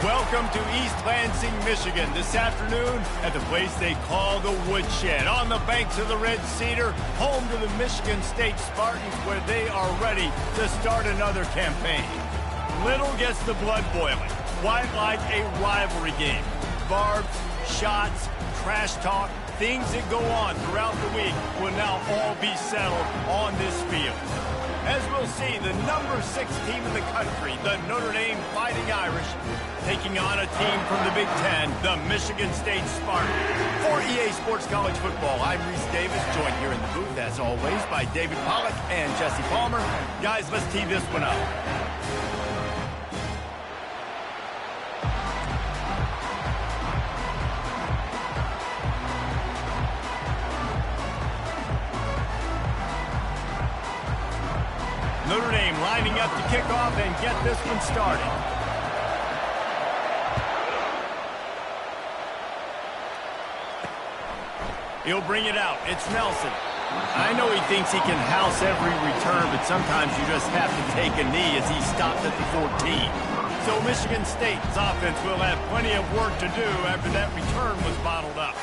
Welcome to East Lansing, Michigan, this afternoon at the place they call the Woodshed, on the banks of the Red Cedar, home to the Michigan State Spartans, where they are ready to start another campaign. Little gets the blood boiling, quite like a rivalry game. Barbs, shots, trash talk, things that go on throughout the week will now all be settled on this field. As we'll see, the number 6 team in the country, the Notre Dame Fighting Irish, taking on a team from the Big Ten, the Michigan State Spartans. For EA Sports College Football, I'm Reese Davis, joined here in the booth, as always, by David Pollack and Jesse Palmer. Guys, let's tee this one up. Notre Dame lining up to kick off and get this one started. He'll bring it out. It's Nelson. I know he thinks he can house every return, but sometimes you just have to take a knee as he stopped at the 14. So Michigan State's offense will have plenty of work to do after that return was bottled up.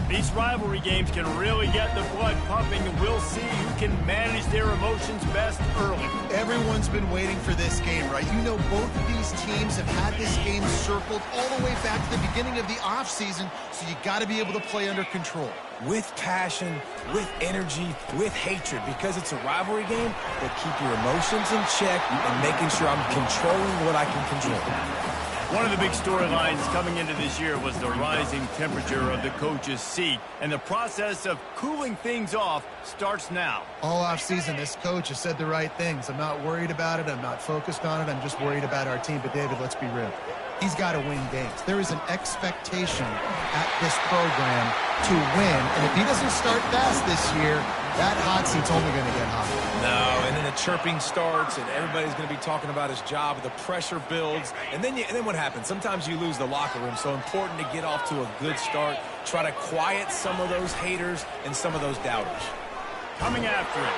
These rivalry games can really get the blood pumping, and we'll see who can manage their emotions best early. Everyone's been waiting for this game, right? You know, both of these teams have had this game circled all the way back to the beginning of the offseason, so you got to be able to play under control. With passion, with energy, with hatred, because it's a rivalry game, but keep your emotions in check and making sure I'm controlling what I can control. One of the big storylines coming into this year was the rising temperature of the coach's seat, and the process of cooling things off starts now. All offseason, this coach has said the right things. I'm not worried about it. I'm not focused on it. I'm just worried about our team. But, David, let's be real. He's got to win games. There is an expectation at this program to win, and if he doesn't start fast this year, that hot seat's only going to get hot. No, and then the chirping starts, and everybody's going to be talking about his job. The pressure builds, and then what happens? Sometimes you lose the locker room, so important to get off to a good start. Try to quiet some of those haters and some of those doubters. Coming after it.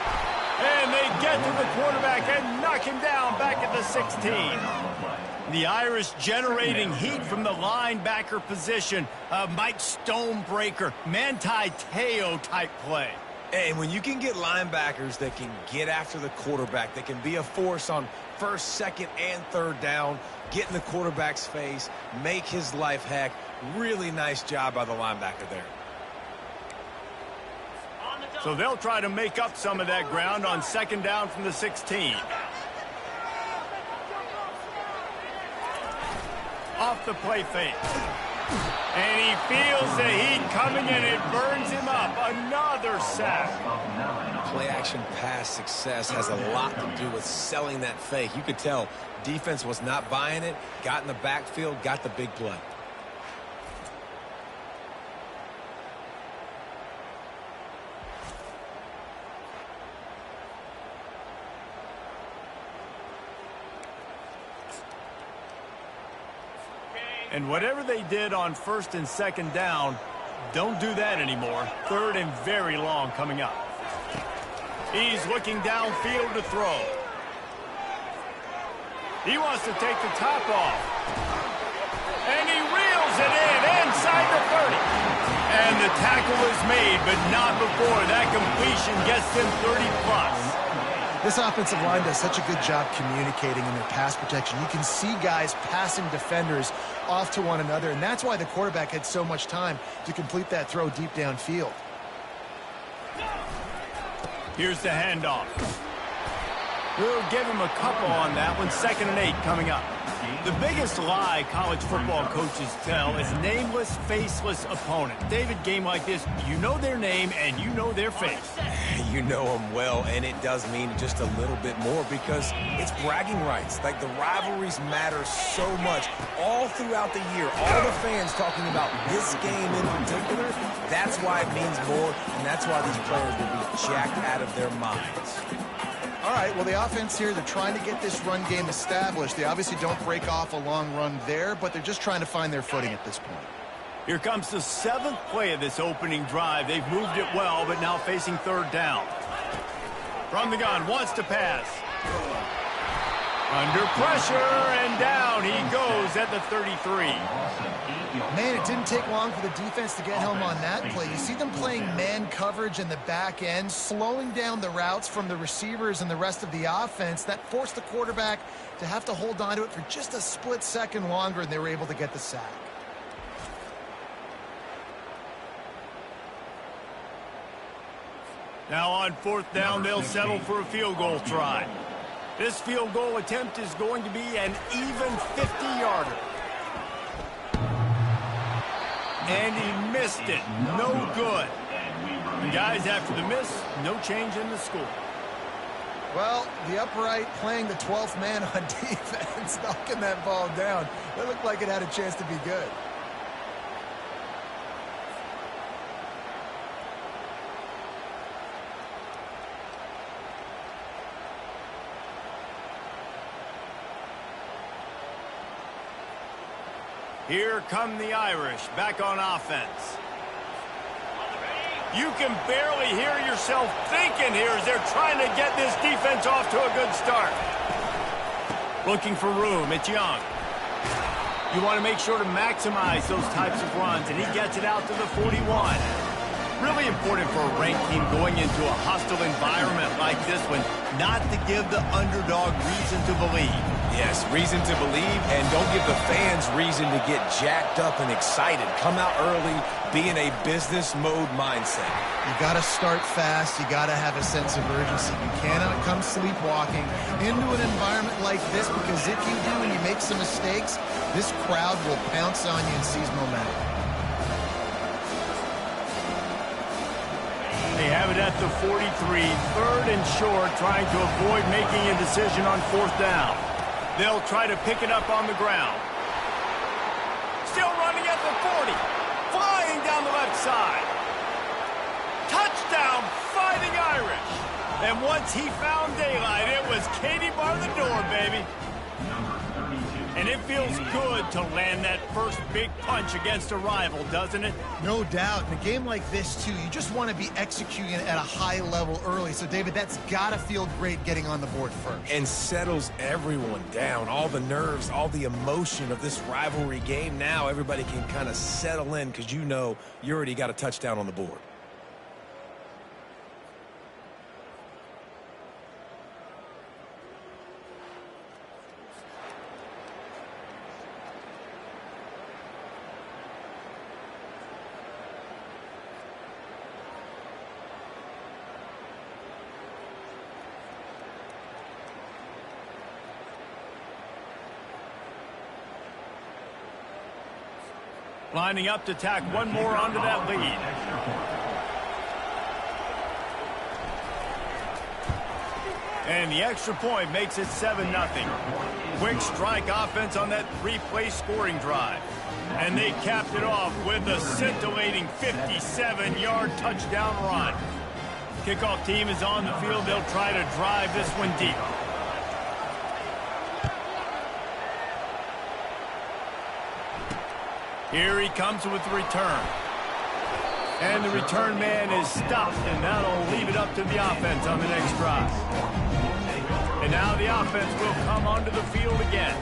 And they get to the quarterback and knock him down back at the 16. The Irish generating heat from the linebacker position. Mike Stonebreaker, Manti Te'o type play. And when you can get linebackers that can get after the quarterback, that can be a force on first, second, and third down, get in the quarterback's face, make his life heck, really nice job by the linebacker there. So they'll try to make up some of that ground on second down from the 16. Off the play fake. And he feels the heat coming, and it burns him up. Another sack. Play-action pass success has a lot to do with selling that fake. You could tell defense was not buying it, got in the backfield, got the big play. And whatever they did on first and second down, don't do that anymore. Third and very long coming up. He's looking downfield to throw. He wants to take the top off. And he reels it in inside the 30. And the tackle is made, but not before that completion gets them 30+. This offensive line does such a good job communicating in their pass protection. You can see guys passing defenders off to one another, and that's why the quarterback had so much time to complete that throw deep downfield. Here's the handoff. We'll give him a couple on that one. 2nd and 8 coming up. The biggest lie college football coaches tell is nameless, faceless opponent. David, game like this, you know their name and you know their face. You know them well, and it does mean just a little bit more because it's bragging rights. Like, the rivalries matter so much all throughout the year. All the fans talking about this game in particular, that's why it means more, and that's why these players will be jacked out of their minds. All right, well, the offense here, they're trying to get this run game established. They obviously don't break off a long run there, but they're just trying to find their footing at this point. Here comes the 7th play of this opening drive. They've moved it well, but now facing third down. From the gun, wants to pass. Under pressure, and down he goes at the 33. Man, it didn't take long for the defense to get home on that play. You see them playing man coverage in the back end, slowing down the routes from the receivers and the rest of the offense. That forced the quarterback to have to hold on to it for just a split second longer, and they were able to get the sack. Now on 4th down, they'll settle for a field goal try. This field goal attempt is going to be an even 50-yarder. And he missed it. No good. And guys, after the miss, no change in the score. Well, the upright playing the 12th man on defense, knocking that ball down. It looked like it had a chance to be good. Here come the Irish back on offense. You can barely hear yourself thinking here as they're trying to get this defense off to a good start. Looking for room. It's Young. You want to make sure to maximize those types of runs, and he gets it out to the 41. Really important for a ranked team going into a hostile environment like this one, not to give the underdog reason to believe. Yes, reason to believe, and don't give the fans reason to get jacked up and excited. Come out early, be in a business mode mindset. You got to start fast. You got to have a sense of urgency. You cannot come sleepwalking into an environment like this, because if you do and you make some mistakes, this crowd will pounce on you and seize momentum. They have it at the 43, 3rd and short, trying to avoid making a decision on 4th down. They'll try to pick it up on the ground. Still running at the 40. Flying down the left side. Touchdown, Fighting Irish. And once he found daylight, it was Katie bar the door, baby. And it feels good to land that first big punch against a rival, doesn't it? No doubt. In a game like this, too, you just want to be executing at a high level early. So, David, that's got to feel great getting on the board first. And settles everyone down. All the nerves, all the emotion of this rivalry game. Now everybody can kind of settle in because you know you already got a touchdown on the board. Lining up to tack one more onto that lead. And the extra point makes it 7-0. Quick strike offense on that 3-play scoring drive. And they capped it off with a scintillating 57-yard touchdown run. Kickoff team is on the field. They'll try to drive this one deep. Here he comes with the return. And the return man is stopped, and that'll leave it up to the offense on the next drive. And now the offense will come onto the field again.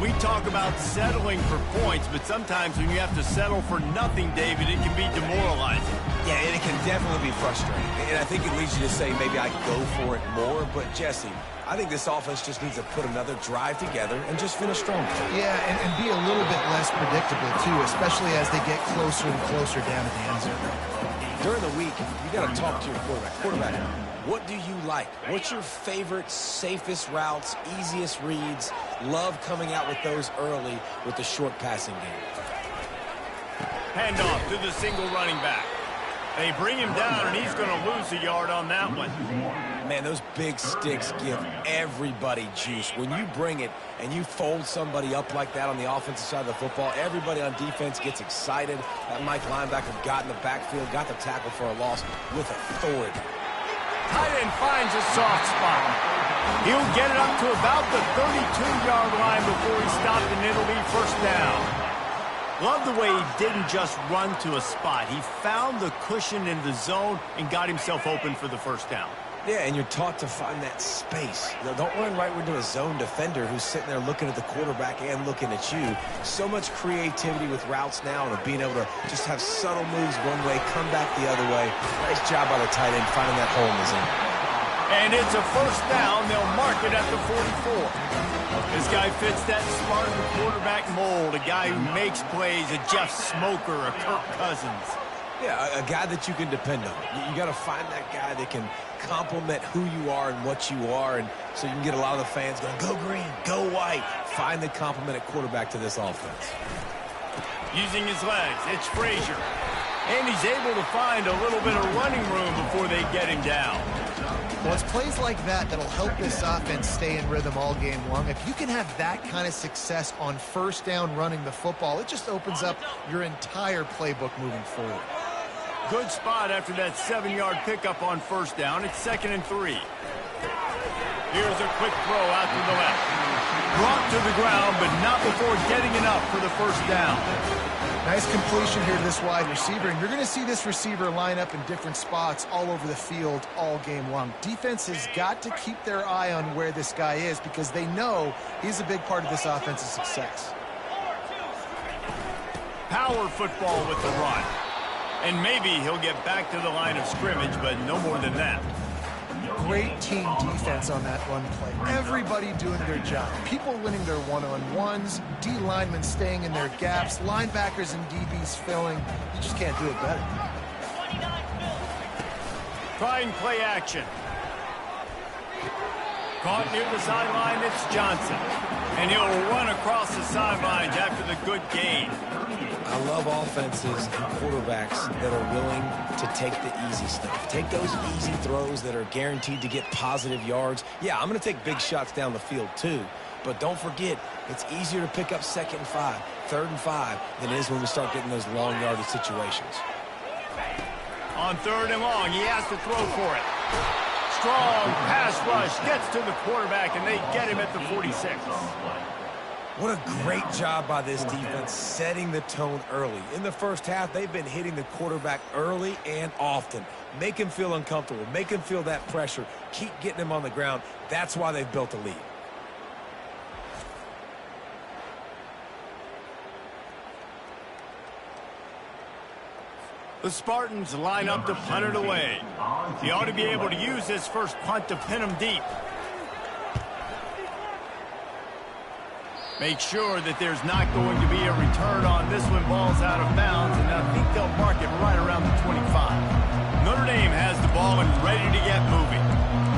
We talk about settling for points, but sometimes when you have to settle for nothing, David, it can be demoralizing. Yeah, and it can definitely be frustrating. And I think it leads you to say maybe I go for it more. But, Jesse, I think this offense just needs to put another drive together and just finish strong. Yeah, and be a little bit less predictable, too, especially as they get closer and closer down to the end zone. During the week, you got to talk to your quarterback. What do you like? What's your favorite, safest routes, easiest reads? Love coming out with those early with the short passing game. Handoff to the single running back. They bring him down, and he's going to lose a yard on that one. Man, those big sticks give everybody juice. When you bring it and you fold somebody up like that on the offensive side of the football, everybody on defense gets excited. That Mike linebacker got in the backfield, got the tackle for a loss with authority. Tight end finds a soft spot. He'll get it up to about the 32-yard line before he's stopped, and it'll be first down. Love the way he didn't just run to a spot. He found the cushion in the zone and got himself open for the first down. Yeah, and you're taught to find that space. Don't run right into a zone defender who's sitting there looking at the quarterback and looking at you. So much creativity with routes now and being able to just have subtle moves one way, come back the other way. Nice job by the tight end finding that hole in the zone. And it's a first down. They'll mark it at the 44. This guy fits that Spartan quarterback mold, a guy who makes plays, a Jeff Smoker, a Kirk Cousins. Yeah, a guy that you can depend on. You got to find that guy that can complement who you are and what you are, and so you can get a lot of the fans going, go green, go white. Find the complement at quarterback to this offense. Using his legs, it's Frazier. And he's able to find a little bit of running room before they get him down. Well, it's plays like that that'll help this offense stay in rhythm all game long. If you can have that kind of success on first down running the football, it just opens up your entire playbook moving forward. Good spot after that 7-yard pickup on first down. It's 2nd and 3. Here's a quick throw out to the left. Brought to the ground, but not before getting enough for the first down. Nice completion here to this wide receiver, and you're going to see this receiver line up in different spots all over the field all game long. Defense has got to keep their eye on where this guy is because they know he's a big part of this offense's success. Power football with the run. And maybe he'll get back to the line of scrimmage, but no more than that. Great team defense on that run play. Everybody doing their job. People winning their one-on-ones, D linemen staying in their gaps, linebackers and DBs filling. You just can't do it better. Trying play action. Caught near the sideline, it's Johnson. And he'll run across the sidelines after the good gain. I love offenses and quarterbacks that are willing to take the easy stuff. Take those easy throws that are guaranteed to get positive yards. Yeah, I'm going to take big shots down the field too. But don't forget, it's easier to pick up 2nd and 5, 3rd and 5 than it is when we start getting those long yardage situations. On 3rd and long, he has to throw for it. Strong pass rush gets to the quarterback, and they get him at the 46. What a great job by this defense setting the tone early. In the first half, they've been hitting the quarterback early and often. Make him feel uncomfortable. Make him feel that pressure. Keep getting him on the ground. That's why they've built a lead. The Spartans line up to punt it away. He ought to be able to use this first punt to pin him deep. Make sure that there's not going to be a return on this when ball's out of bounds, and I think they'll mark it right around the 25. Notre Dame has the ball and ready to get moving.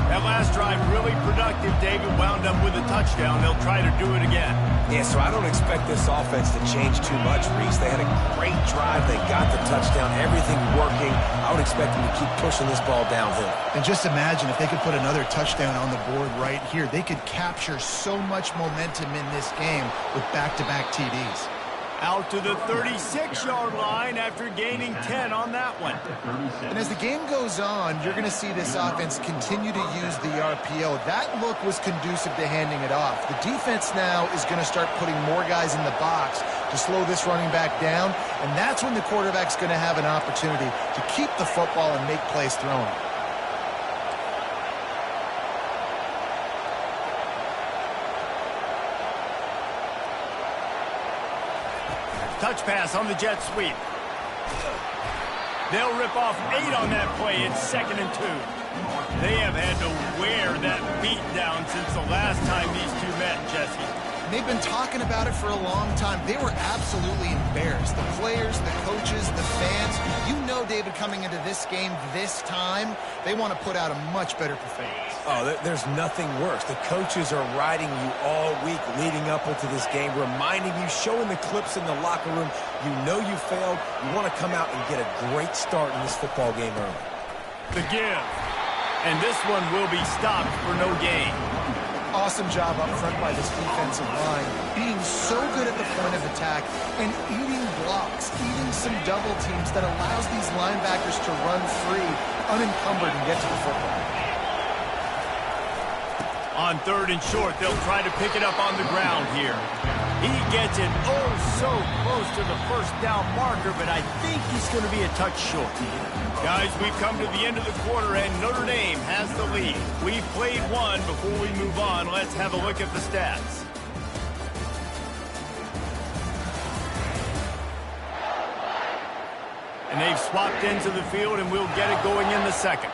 That last drive really productive. David wound up with a touchdown. They'll try to do it again. Yeah, so I don't expect this offense to change too much, Reese. They had a great drive. They got the touchdown. Everything working. I would expect them to keep pushing this ball downhill. And just imagine if they could put another touchdown on the board right here. They could capture so much momentum in this game with back-to-back TDs. Out to the 36-yard line after gaining 10 on that one. And as the game goes on, you're going to see this offense continue to use the RPO. That look was conducive to handing it off. The defense now is going to start putting more guys in the box to slow this running back down, and that's when the quarterback's going to have an opportunity to keep the football and make plays throwing. Touch pass on the jet sweep. They'll rip off 8 on that play. It's 2nd and 2. They have had to wear that beat down since the last time these two met, Jesse. They've been talking about it for a long time. They were absolutely embarrassed. The players, the coaches, the fans. You know, David, coming into this game this time, they want to put out a much better performance. Oh, there's nothing worse. The coaches are riding you all week leading up into this game, reminding you, showing the clips in the locker room. You know you failed. You want to come out and get a great start in this football game early. The give. And this one will be stopped for no gain. Awesome job up front by this defensive line, being so good at the point of attack and eating blocks, eating some double teams that allows these linebackers to run free, unencumbered, and get to the football. On 3rd and short, they'll try to pick it up on the ground here. He gets it oh so close to the first down marker, but I think he's going to be a touch short. Guys, we've come to the end of the quarter, and Notre Dame has the lead. We've played one. Before we move on, let's have a look at the stats. And they've swapped into the field, and we'll get it going in the second.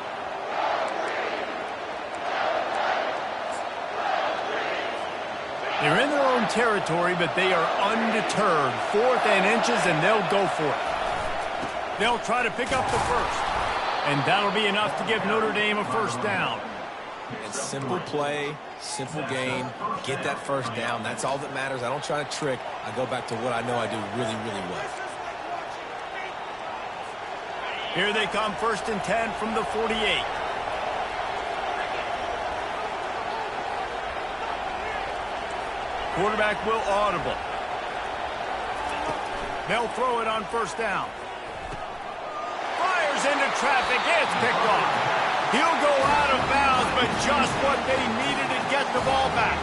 They're in their own territory, but they are undeterred. 4th and inches, and they'll go for it. They'll try to pick up the first. And that'll be enough to give Notre Dame a first down. And simple play, simple game. Get that first down. That's all that matters. I don't try to trick. I go back to what I know I do really, really well. Here they come, 1st and 10 from the 48. Quarterback will audible. They'll throw it on 1st down. Fires into traffic. It's picked off. He'll go out of bounds, but just what they needed to get the ball back.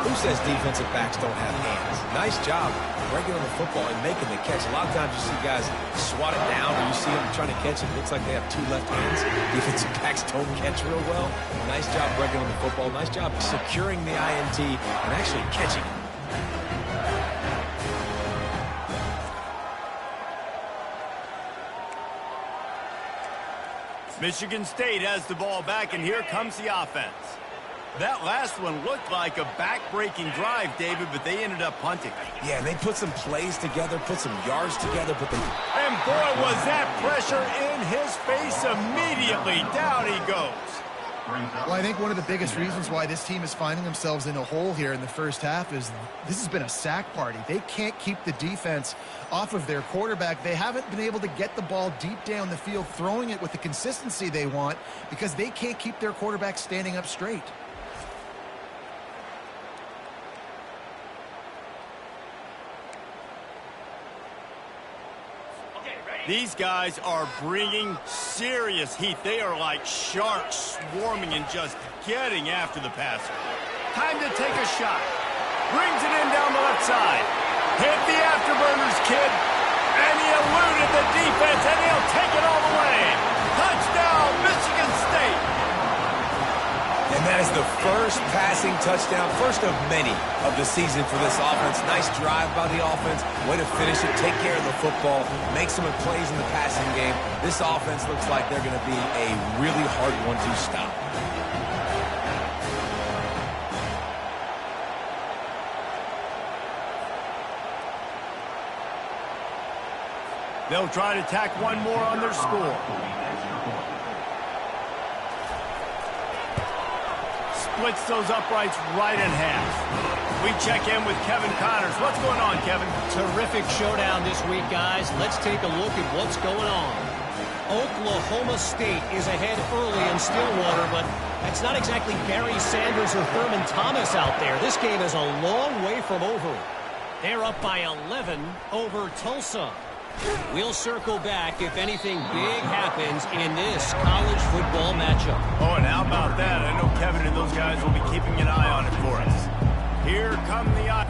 Who says defensive backs don't have hands? Nice job breaking on the football and making the catch. A lot of times you see guys swat it down, or you see them trying to catch it. It looks like they have 2 left hands. Defensive backs don't catch real well. Nice job breaking on the football. Nice job securing the INT and actually catching it. Michigan State has the ball back, and here comes the offense. That last one looked like a back-breaking drive, David, but they ended up punting. Yeah, and they put some plays together, put some yards together, but they... And boy, was that pressure in his face immediately. Down he goes. Well, I think one of the biggest reasons why this team is finding themselves in a hole here in the first half is this has been a sack party. They can't keep the defense off of their quarterback. They haven't been able to get the ball deep down the field, throwing it with the consistency they want, because they can't keep their quarterback standing up straight. These guys are bringing serious heat. They are like sharks swarming and just getting after the passer. Time to take a shot. Brings it in down the left side. Hit the afterburners, kid. And he eluded the defense, and he'll take it all the way. Touchdown, Michigan State. And that is the first passing touchdown, first of many of the season for this offense. Nice drive by the offense. Way to finish it, take care of the football, make some plays in the passing game. This offense looks like they're going to be a really hard one to stop. They'll try to tack one more on their score. Splits those uprights right in half. We check in with Kevin Connors. What's going on, Kevin? Terrific showdown this week, guys. Let's take a look at what's going on. Oklahoma State is ahead early in Stillwater, but that's not exactly Barry Sanders or Thurman Thomas out there. This game is a long way from over. They're up by 11 over Tulsa. We'll circle back if anything big happens in this college football matchup. Oh, and how about that? I know Kevin and those guys will be keeping an eye on it for us. Here come the eye.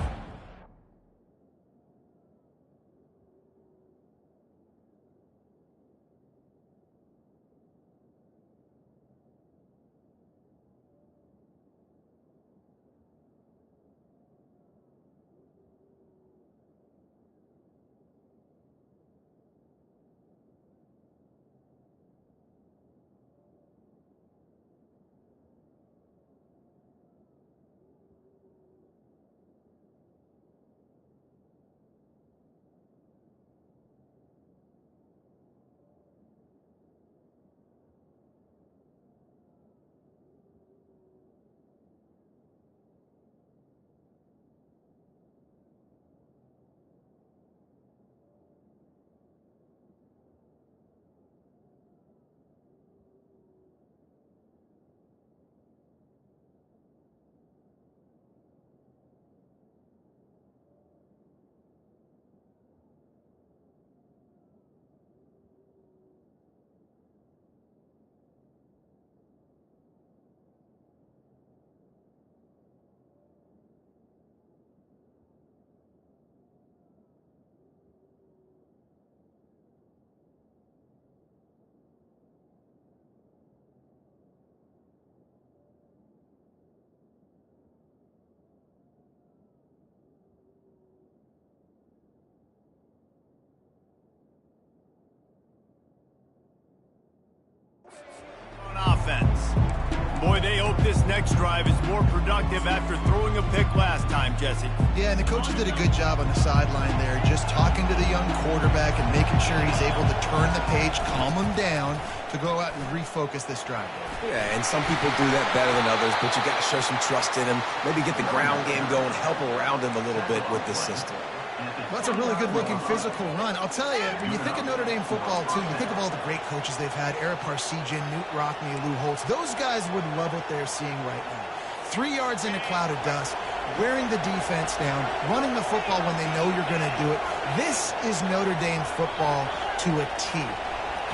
Boy, they hope this next drive is more productive after throwing a pick last time, Jesse. Yeah, and the coaches did a good job on the sideline there, just talking to the young quarterback and making sure he's able to turn the page, calm him down, to go out and refocus this drive. Yeah, and some people do that better than others, but you got to show some trust in him, maybe get the ground game going, help around him a little bit with this system. Well, that's a really good-looking physical run. I'll tell you, when you think of Notre Dame football, too, you think of all the great coaches they've had, Eric Parsegian, Newt Rockne, Lou Holtz. Those guys would love what they're seeing right now. 3 yards in a cloud of dust, wearing the defense down, running the football when they know you're going to do it. This is Notre Dame football to a T.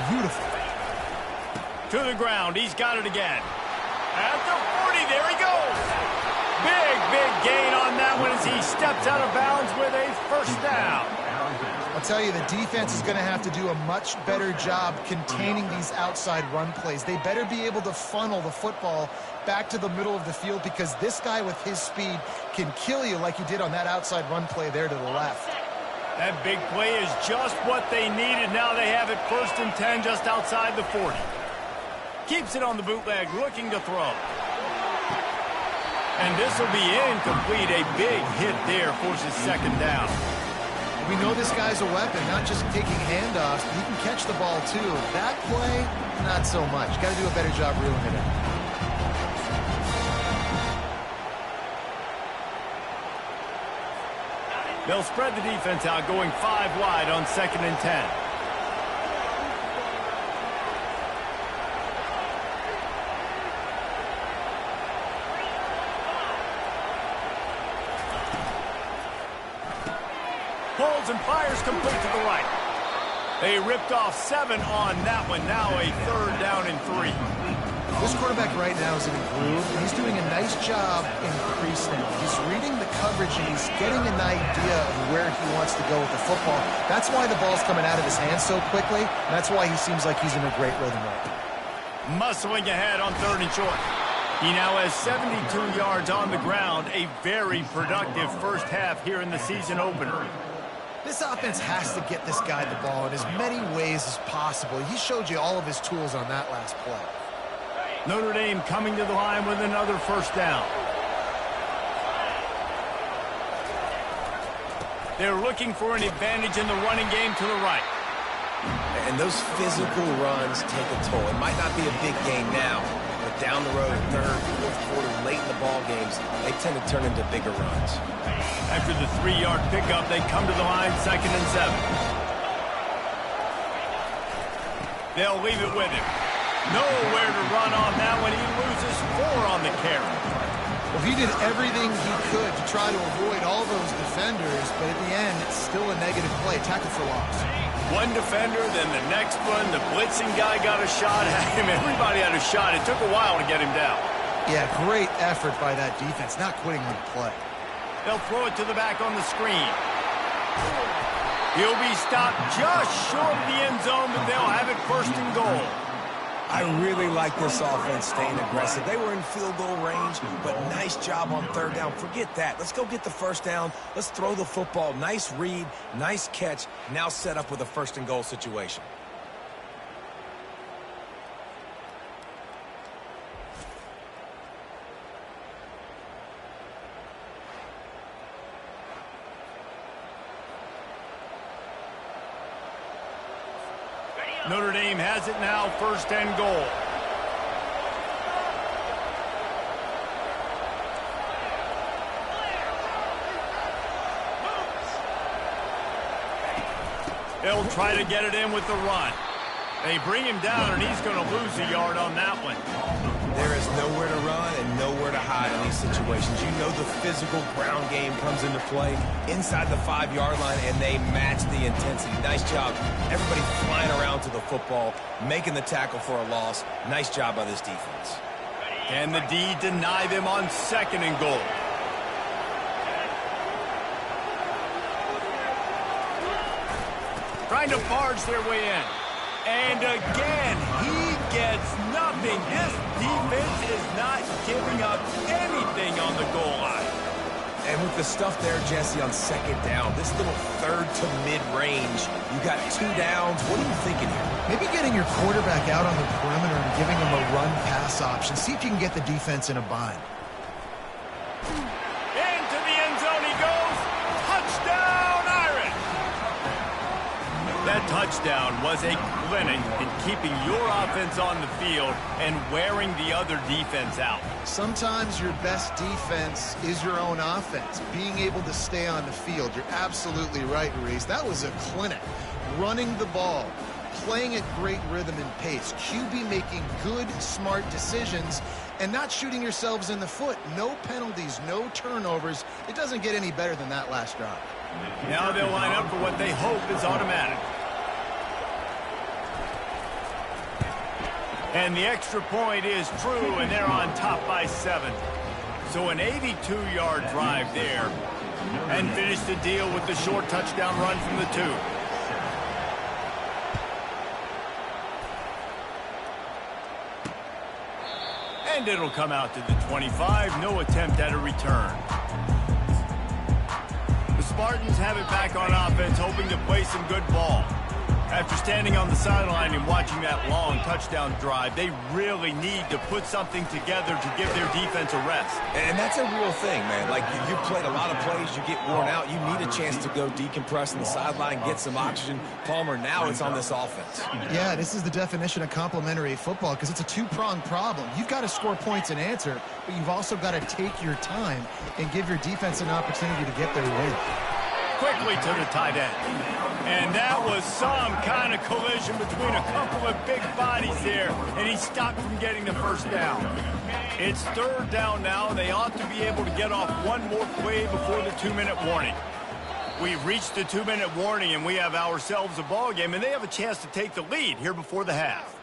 Beautiful. To the ground. He's got it again. At the 40, there he goes. Big gain on that one as he steps out of bounds with a first down. I'll tell you, the defense is going to have to do a much better job containing these outside run plays. They better be able to funnel the football back to the middle of the field because this guy with his speed can kill you like he did on that outside run play there to the left. That big play is just what they needed. Now they have it 1st and 10 just outside the 40. Keeps it on the bootleg, looking to throw. And this will be incomplete. A big hit there forces 2nd down. We know this guy's a weapon, not just taking handoffs, but he can catch the ball too. That play, not so much. Got to do a better job reeling it in. They'll spread the defense out, going 5 wide on 2nd and 10. Pulls and fires complete to the right. They ripped off 7 on that one. Now a 3rd down and 3. This quarterback right now is in a groove, and he's doing a nice job in crease now. He's reading the coverage, and he's getting an idea of where he wants to go with the football. That's why the ball's coming out of his hands so quickly, and that's why he seems like he's in a great rhythm right now. Muscling ahead on 3rd and short. He now has 72 yards on the ground. A very productive first half here in the season opener. This offense has to get this guy the ball in as many ways as possible. He showed you all of his tools on that last play. Notre Dame coming to the line with another 1st down. They're looking for an advantage in the running game to the right. And those physical runs take a toll. It might not be a big gain now, but down the road, 3rd, 4th quarter, late in the ball games, they tend to turn into bigger runs. After the 3-yard pickup, they come to the line 2nd and 7. They'll leave it with him. Nowhere to run on that one. He loses 4 on the carry. Well, he did everything he could to try to avoid all those defenders, but at the end, it's still a negative play. Tackle for loss. One defender, then the next one. The blitzing guy got a shot at him. Everybody had a shot. It took a while to get him down. Yeah, great effort by that defense, not quitting on the play. They'll throw it to the back on the screen. He'll be stopped just short of the end zone, but they'll have it 1st and goal. I really like this offense staying aggressive. They were in field goal range, but nice job on 3rd down. Forget that. Let's go get the 1st down. Let's throw the football. Nice read, nice catch. Now set up with a 1st and goal situation. Notre Dame has it now, 1st and goal. They'll try to get it in with the run. They bring him down, and he's going to lose a yard on that one. There is nowhere to run and nowhere to hide in these situations. You know the physical ground game comes into play inside the 5-yard line, and they match the intensity. Nice job. Everybody flying around to the football, making the tackle for a loss. Nice job by this defense. And the D deny them on 2nd and goal. Trying to barge their way in. And again, he gets nothing. This defense is not giving up anything on the goal line. And with the stuff there, Jesse, on second down, this little third to mid-range, you got 2 downs. What are you thinking here? Maybe getting your quarterback out on the perimeter and giving him a run-pass option. See if you can get the defense in a bind. Into the end zone he goes. Touchdown, Irish! That touchdown was a clinic in keeping your offense on the field and wearing the other defense out. Sometimes your best defense is your own offense. Being able to stay on the field. You're absolutely right, Reese. That was a clinic. Running the ball, playing at great rhythm and pace. QB making good, smart decisions and not shooting yourselves in the foot. No penalties, no turnovers. It doesn't get any better than that last drive. Now they'll line up for what they hope is automatic. And the extra point is true, and they're on top by 7. So an 82-yard drive there. And finish the deal with the short touchdown run from the 2. And it'll come out to the 25. No attempt at a return. The Spartans have it back on offense, hoping to play some good ball. After standing on the sideline and watching that long touchdown drive, they really need to put something together to give their defense a rest. And that's a real thing, man. Like, you played a lot of plays, you get worn out, you need a chance to go decompress on the sideline, get some oxygen. Palmer, now it's on this offense. Yeah, this is the definition of complementary football because it's a two-pronged problem. You've got to score points and answer, but you've also got to take your time and give your defense an opportunity to get their win. Quickly to the tight end. And that was some kind of collision between a couple of big bodies there, and he stopped from getting the first down. It's third down now. They ought to be able to get off one more play before the 2-minute warning. We've reached the 2-minute warning, and we have ourselves a ball game, and they have a chance to take the lead here before the half.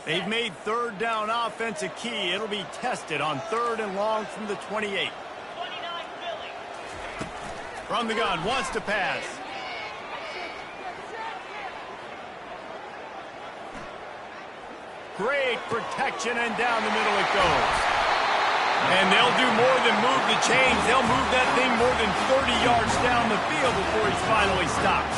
They've made third down offense a key. It'll be tested on 3rd and long from the 28. From the gun, wants to pass. Great protection, and down the middle it goes. And they'll do more than move the chains. They'll move that thing more than 30 yards down the field before he's finally stopped.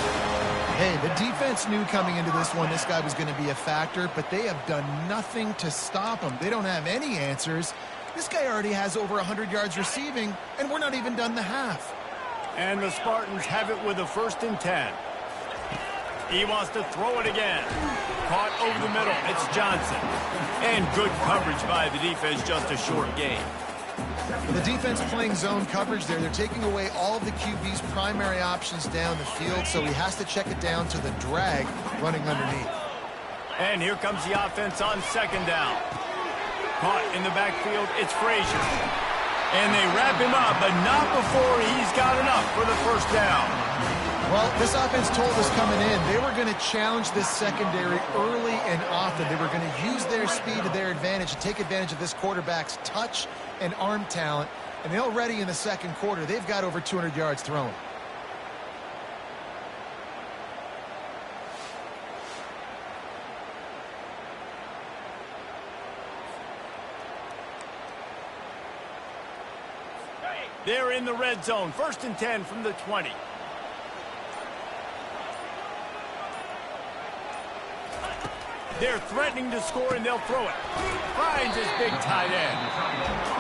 Hey, the defense knew coming into this one this guy was going to be a factor, but they have done nothing to stop him. They don't have any answers. This guy already has over 100 yards receiving, and we're not even done the half. And the Spartans have it with a 1st and 10. He wants to throw it again. Caught over the middle. It's Johnson. And good coverage by the defense, just a short gain. The defense playing zone coverage there. They're taking away all of the QB's primary options down the field, so he has to check it down to the drag running underneath. And here comes the offense on 2nd down. Caught in the backfield, it's Frazier. And they wrap him up, but not before he's got enough for the 1st down. Well, this offense told us coming in they were going to challenge this secondary early and often. They were going to use their speed to their advantage and take advantage of this quarterback's touch and arm talent. And already in the 2nd quarter, they've got over 200 yards thrown. They're in the red zone. 1st and 10 from the 20. They're threatening to score, and they'll throw it. Finds his big tight end.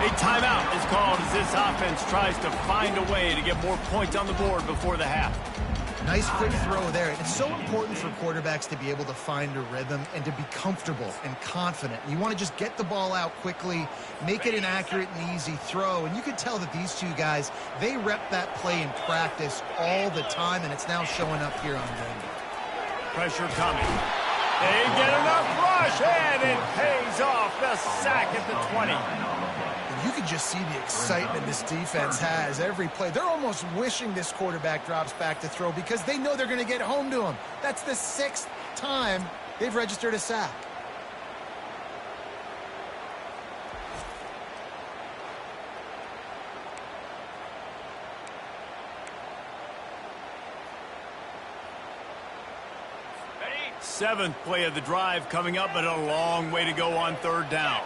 A timeout is called as this offense tries to find a way to get more points on the board before the half. Nice quick throw there. It's so important for quarterbacks to be able to find a rhythm and to be comfortable and confident. You want to just get the ball out quickly, make it an accurate and easy throw. And you can tell that these two guys, they rep that play in practice all the time, and it's now showing up here on game. Pressure coming. They get enough rush, and it pays off. The sack at the 20. You can just see the excitement this defense has every play. They're almost wishing this quarterback drops back to throw because they know they're going to get home to him. That's the 6th time they've registered a sack. Seventh play of the drive coming up, but a long way to go on 3rd down.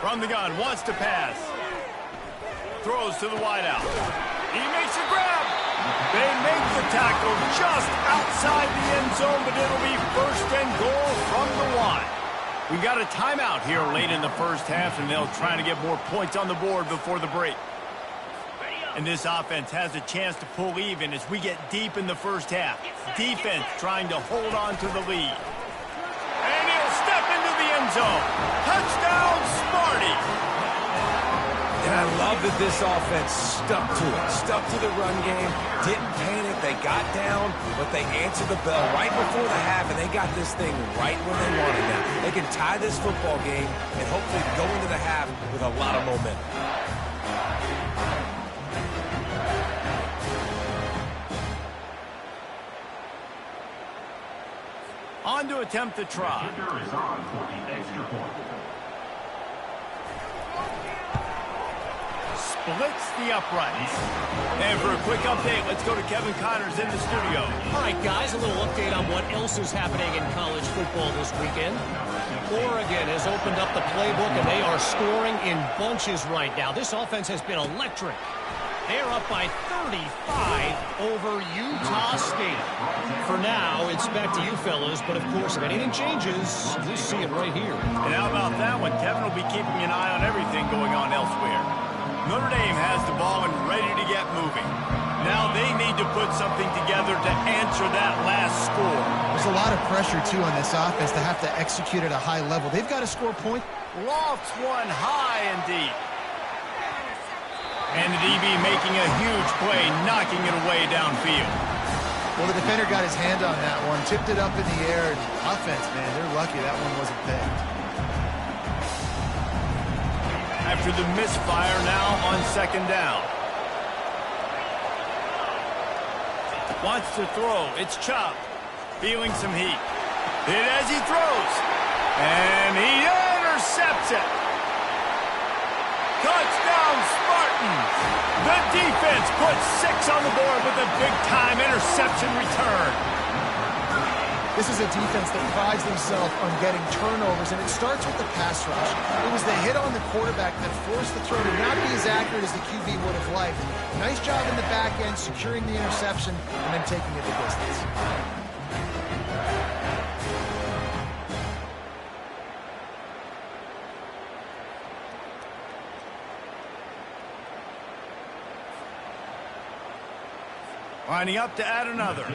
From the gun, wants to pass. Throws to the wideout. He makes a grab. They make the tackle just outside the end zone, but it'll be first and goal from the 1. We've got a timeout here late in the first half, and they'll try to get more points on the board before the break. And this offense has a chance to pull even as we get deep in the first half. Defense trying to hold on to the lead. And he'll step into the end zone. Touchdown, Smarty! And I love that this offense stuck to it. Stuck to the run game. Didn't panic. They got down, but they answered the bell right before the half, and they got this thing right where they wanted now. They can tie this football game and hopefully go into the half with a lot of momentum. On to attempt the try. Splits the uprights. And for a quick update, let's go to Kevin Connors in the studio. All right, guys, a little update on what else is happening in college football this weekend. Oregon has opened up the playbook, and they are scoring in bunches right now. This offense has been electric. They're up by 35 over Utah State. For now, it's back to you fellas, but of course, if anything changes, we'll see it right here. And how about that one? Kevin will be keeping an eye on everything going on elsewhere. Notre Dame has the ball and ready to get moving. Now they need to put something together to answer that last score. There's a lot of pressure, too, on this offense to have to execute at a high level. They've got to score points. Lofts one high and deep. And the DB making a huge play, knocking it away downfield. Well, the defender got his hand on that one, tipped it up in the air. And offense, man, they're lucky that one wasn't picked. After the misfire, now on second down. Wants to throw. It's Chop. Feeling some heat. Hit as he throws. And he intercepts it. Touchdown, Spartans. The defense puts 6 on the board with a big-time interception return. This is a defense that prides themselves on getting turnovers, and it starts with the pass rush. It was the hit on the quarterback that forced the throw to not be as accurate as the QB would have liked. Nice job in the back end, securing the interception, and then taking it the distance. Lining up to add another.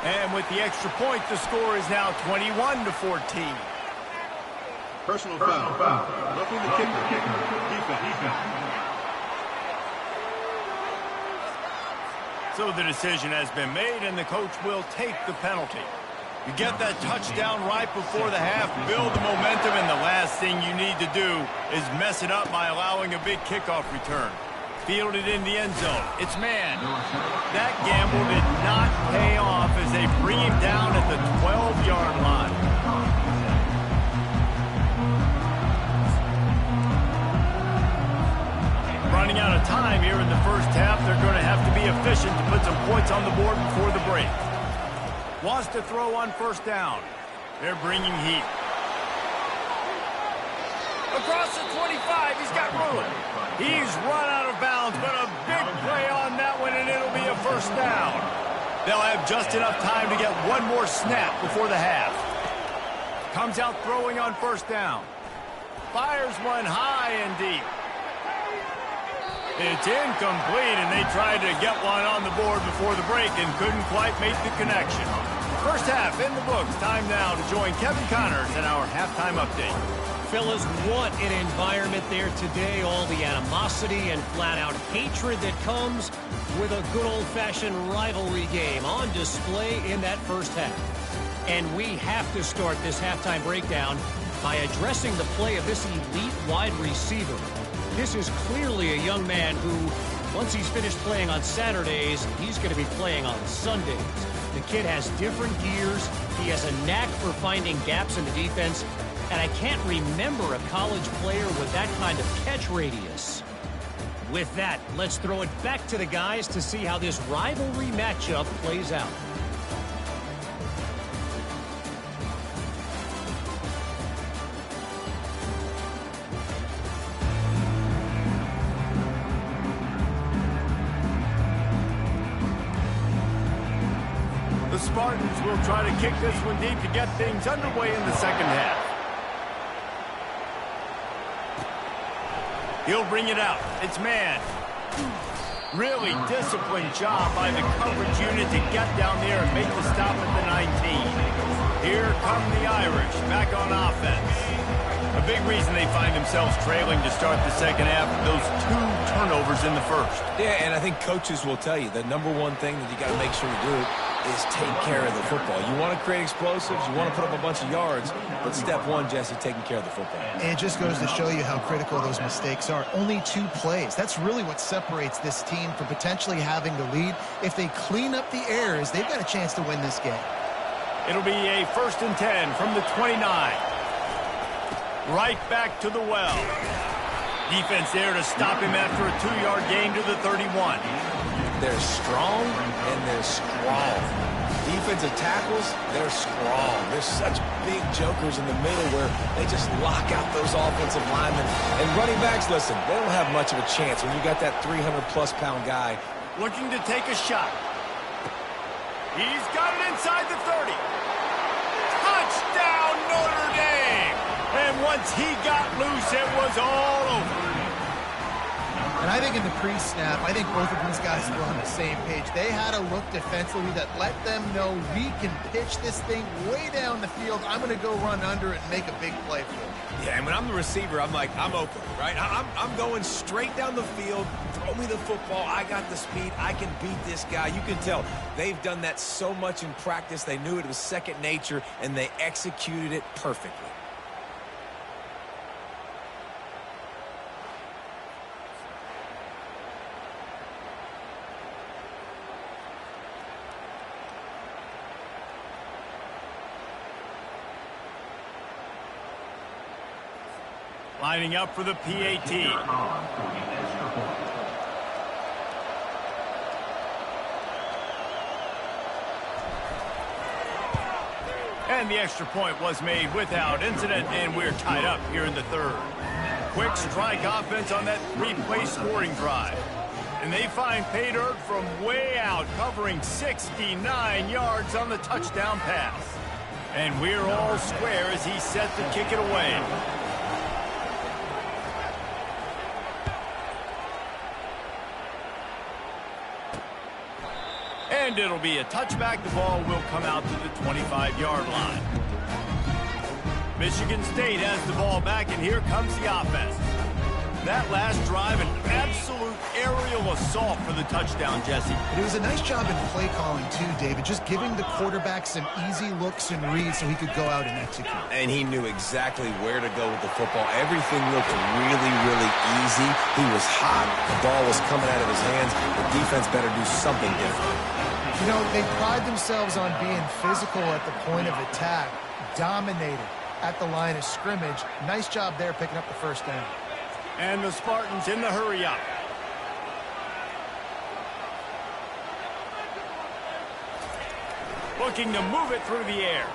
And with the extra point, the score is now 21-14. Personal foul. Roughing the kicker. Defense. So the decision has been made, and the coach will take the penalty. You get that touchdown right before the half, build the momentum, and the last thing you need to do is mess it up by allowing a big kickoff return. Fielded in the end zone. It's man. That gamble did not pay off as they bring him down at the 12-yard line. Running out of time here in the first half. They're going to have to be efficient to put some points on the board before the break. Wants to throw on first down. They're bringing heat. Across the 25, he's got room. He's run out of bounds, but a big play on that one, and it'll be a first down. They'll have just enough time to get one more snap before the half. Comes out throwing on first down. Fires one high and deep. It's incomplete, and they tried to get one on the board before the break and couldn't quite make the connection. First half in the books. Time now to join Kevin Connors in our halftime update. Fellas, what an environment there today. All the animosity and flat-out hatred that comes with a good old-fashioned rivalry game on display in that first half. And we have to start this halftime breakdown by addressing the play of this elite wide receiver. This is clearly a young man who, once he's finished playing on Saturdays, he's going to be playing on Sundays. The kid has different gears. He has a knack for finding gaps in the defense. And I can't remember a college player with that kind of catch radius. With that, let's throw it back to the guys to see how this rivalry matchup plays out. Spartans will try to kick this one deep to get things underway in the second half. He'll bring it out. It's man. Really disciplined job by the coverage unit to get down there and make the stop at the 19. Here come the Irish back on offense. A big reason they find themselves trailing to start the second half, those 2 turnovers in the first. Yeah, and I think coaches will tell you the number one thing that you got to make sure you do is take care of the football. You want to create explosives, you want to put up a bunch of yards, but step one, Jesse, taking care of the football. And it just goes to show you how critical those mistakes are. Only 2 plays. That's really what separates this team from potentially having the lead. If they clean up the errors, they've got a chance to win this game. It'll be a 1st and 10 from the 29. Right back to the well. Defense there to stop him after a 2-yard gain to the 31. They're strong and they're strong. Defensive tackles, they're strong. They're such big jokers in the middle where they just lock out those offensive linemen. And running backs, listen, they don't have much of a chance when you got that 300-plus pound guy. Looking to take a shot. He's got it inside the 30. Touchdown, Notre Dame! And once he got loose, it was all over. And I think in the pre-snap, I think both of these guys were on the same page. They had a look defensively that let them know we can pitch this thing way down the field. I'm going to go run under it and make a big play for it. Yeah, and when I'm the receiver, I'm like, I'm open, right? I'm going straight down the field. Throw me the football. I got the speed. I can beat this guy. You can tell they've done that so much in practice. They knew it was second nature, and they executed it perfectly. Lining up for the PAT. And the extra point was made without incident, and we're tied up here in the 3rd. Quick strike offense on that 3-play scoring drive. And they find pay dirt from way out, covering 69 yards on the touchdown pass. And we're all square as he's set to kick it away. And it'll be a touchback. The ball will come out to the 25-yard line. Michigan State has the ball back, and here comes the offense. That last drive, an absolute aerial assault for the touchdown, Jesse. It was a nice job in play calling, too, David, just giving the quarterback some easy looks and reads so he could go out and execute. And he knew exactly where to go with the football. Everything looked really, really easy. He was hot. The ball was coming out of his hands. The defense better do something different. You know, they pride themselves on being physical at the point of attack, dominated at the line of scrimmage. Nice job there picking up the 1st down. And the Spartans in the hurry-up. Looking to move it through the air.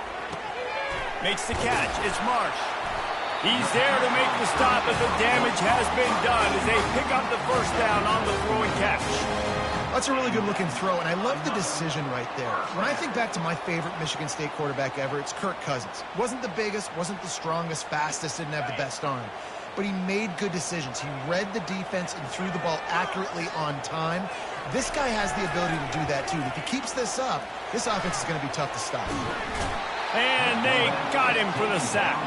Makes the catch. It's Marsh. He's there to make the stop, but the damage has been done as they pick up the 1st down on the throw and catch. That's a really good-looking throw, and I love the decision right there. When I think back to my favorite Michigan State quarterback ever, it's Kirk Cousins. Wasn't the biggest, wasn't the strongest, fastest, didn't have the best arm. But he made good decisions. He read the defense and threw the ball accurately on time. This guy has the ability to do that, too. If he keeps this up, this offense is going to be tough to stop. And they got him for the sack.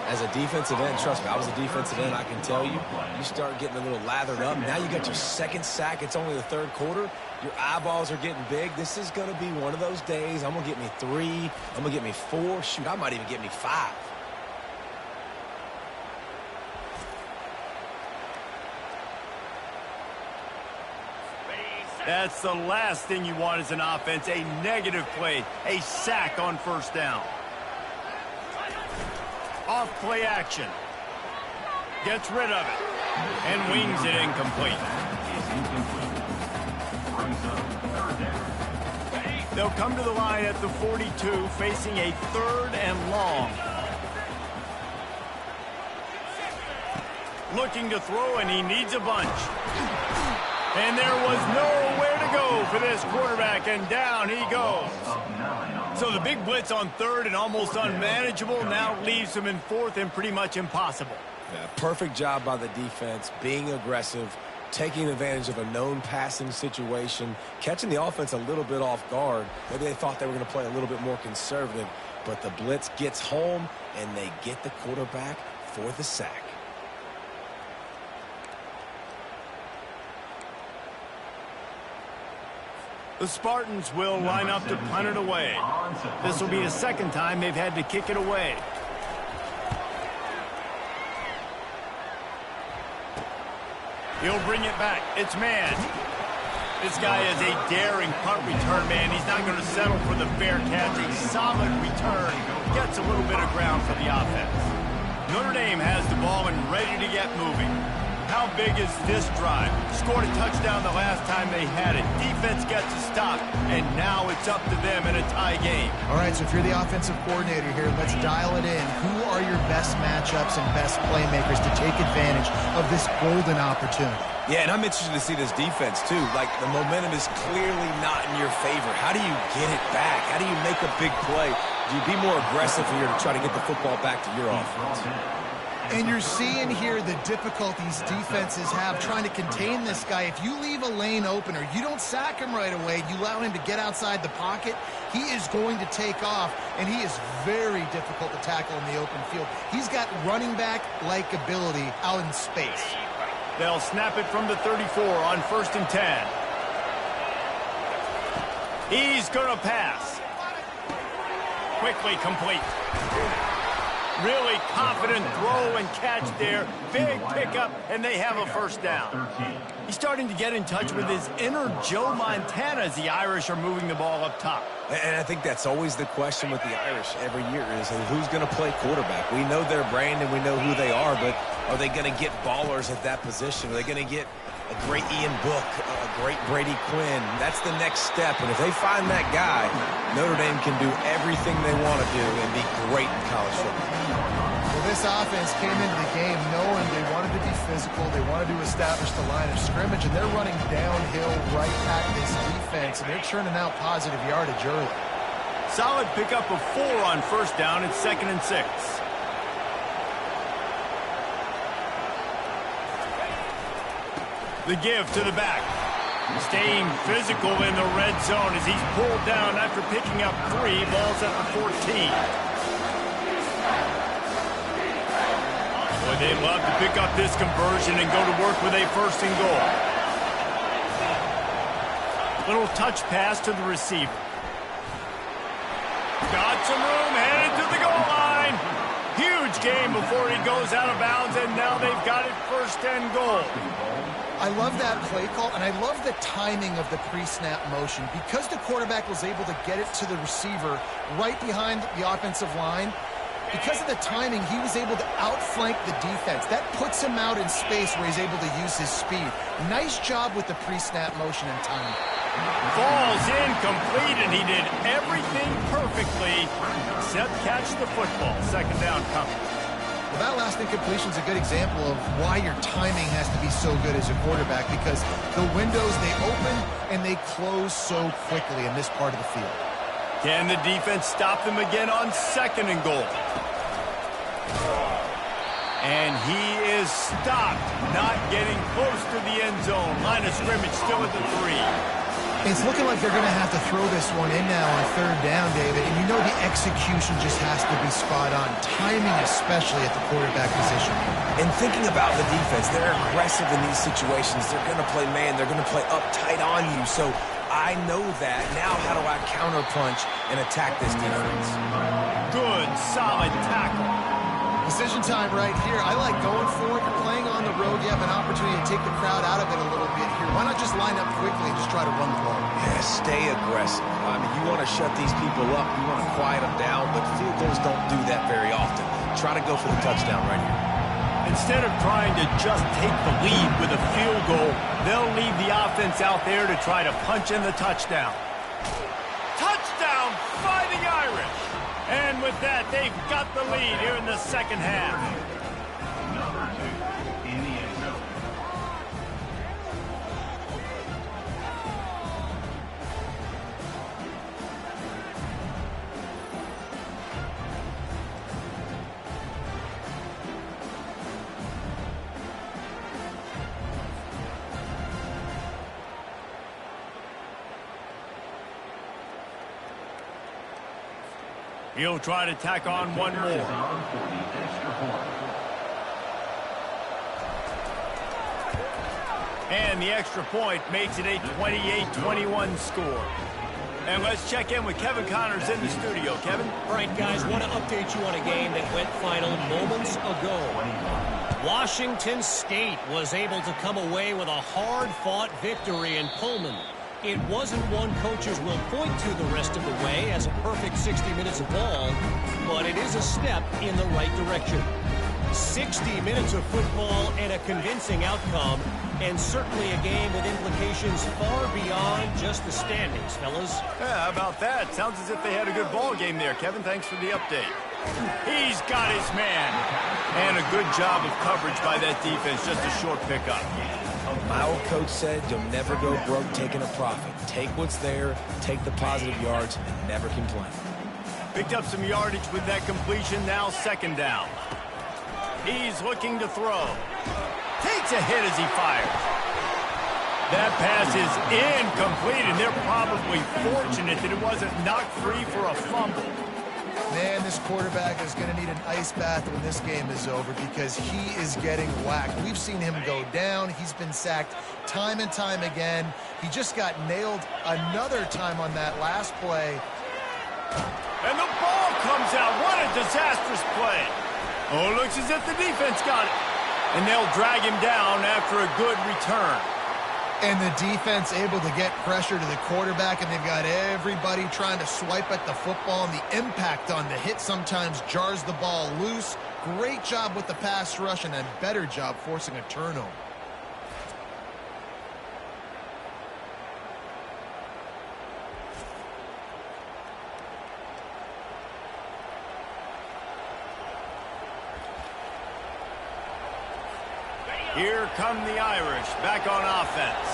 As a defensive end, trust me, I was a defensive end, I can tell you, you start getting a little lathered up. Now you got your 2nd sack. It's only the 3rd quarter. Your eyeballs are getting big. This is going to be one of those days. I'm going to get me 3. I'm going to get me 4. Shoot, I might even get me 5. That's the last thing you want as an offense, a negative play, a sack on 1st down. Off play action. Gets rid of it. And wings it incomplete. They'll come to the line at the 42, facing a 3rd and long. Looking to throw, and he needs a bunch. And there was nowhere to to go for this quarterback, and down he goes. So the big blitz on third and almost unmanageable now leaves him in fourth and pretty much impossible. Yeah, perfect job by the defense, being aggressive, taking advantage of a known passing situation, catching the offense a little bit off guard. Maybe they thought they were going to play a little bit more conservative, but the blitz gets home, and they get the quarterback for the sack. The Spartans will line up to punt it away. This will be the second time they've had to kick it away. He'll bring it back. It's man. This guy is a daring punt return man. He's not going to settle for the fair catch. A solid return. Gets a little bit of ground for the offense. Notre Dame has the ball and ready to get moving. How big is this drive? Scored a touchdown the last time they had it. Defense gets a stop, and now it's up to them in a tie game. All right, so if you're the offensive coordinator here, let's dial it in. Who are your best matchups and best playmakers to take advantage of this golden opportunity? Yeah, and I'm interested to see this defense, too. Like, the momentum is clearly not in your favor. How do you get it back? How do you make a big play? Do you be more aggressive here to try to get the football back to your offense? And you're seeing here the difficulties defenses have trying to contain this guy. If you leave a lane open or you don't sack him right away, you allow him to get outside the pocket, he is going to take off, and he is very difficult to tackle in the open field. He's got running back-like ability out in space. They'll snap it from the 34 on 1st and 10. He's going to pass. Quickly complete. Really confident throw and catch there. Big pickup, and they have a first down. He's starting to get in touch with his inner Joe Montana as the Irish are moving the ball up top. And I think that's always the question with the Irish every year is who's going to play quarterback. We know their brand and we know who they are, but are they going to get ballers at that position? Are they going to get a great Ian Book, a great Brady Quinn? That's the next step. And if they find that guy, Notre Dame can do everything they want to do and be great in college football. Well, this offense came into the game knowing they wanted to be physical, they wanted to establish the line of scrimmage, and they're running downhill right at this defense, and they're churning out positive yardage early. Solid pickup of 4 on first down. It's 2nd and 6. The give to the back. Staying physical in the red zone as he's pulled down after picking up 3. Ball's at the 14. Boy, they'd love to pick up this conversion and go to work with a 1st and goal. Little touch pass to the receiver. Got some room, headed to the goal line. Huge game before he goes out of bounds, and now they've got it 1st and goal. I love that play call, and I love the timing of the pre-snap motion. Because the quarterback was able to get it to the receiver right behind the offensive line, because of the timing, he was able to outflank the defense. That puts him out in space where he's able to use his speed. Nice job with the pre-snap motion and timing. Falls incomplete, and he did everything perfectly except catch the football. 2nd down coming. Well, that last incompletion is a good example of why your timing has to be so good as a quarterback, because the windows, they open and they close so quickly in this part of the field. Can the defense stop them again on 2nd and goal? And he is stopped, not getting close to the end zone. Line of scrimmage still at the 3. It's looking like they're going to have to throw this one in now on 3rd down, David. And you know the execution just has to be spot on. Timing, especially at the quarterback position. And thinking about the defense, they're aggressive in these situations. They're going to play man. They're going to play up tight on you. So I know that. Now how do I counterpunch and attack this defense? Good, solid tackle. Decision time right here. I like going for it. You're playing on the road. You have an opportunity to take the crowd out of it a little bit here. Why not just line up quickly and just try to run the ball? Yeah, stay aggressive. I mean, you want to shut these people up. You want to quiet them down, but field goals don't do that very often. Try to go for the touchdown right here. Instead of trying to just take the lead with a field goal, they'll leave the offense out there to try to punch in the touchdown. Touchdown, Fighting Irish! And with that, they've got the lead here in the 2nd half. Number 2 in the end zone. He'll try to tack on one more. And the extra point makes it a 28-21 score. And let's check in with Kevin Connors in the studio. Kevin? All right, guys, want to update you on a game that went final moments ago. Washington State was able to come away with a hard-fought victory in Pullman. It wasn't one coaches will point to the rest of the way as a perfect 60 minutes of ball, but it is a step in the right direction. 60 minutes of football and a convincing outcome, and certainly a game with implications far beyond just the standings, fellas. Yeah, how about that? Sounds as if they had a good ball game there, Kevin. Thanks for the update. He's got his man. And a good job of coverage by that defense. Just a short pickup. My old coach said you'll never go broke taking a profit. Take what's there, take the positive yards, and never complain. Picked up some yardage with that completion. Now second down. He's looking to throw. Takes a hit as he fires. That pass is incomplete, and they're probably fortunate that it wasn't knocked free for a fumble. Man, this quarterback is going to need an ice bath when this game is over because he is getting whacked. We've seen him go down. He's been sacked time and time again. He just got nailed another time on that last play. And the ball comes out. What a disastrous play. Oh, looks as if the defense got it. And they'll drag him down after a good return. And the defense able to get pressure to the quarterback, and they've got everybody trying to swipe at the football, and the impact on the hit sometimes jars the ball loose. Great job with the pass rush, and a better job forcing a turnover. Here come the Irish back on offense.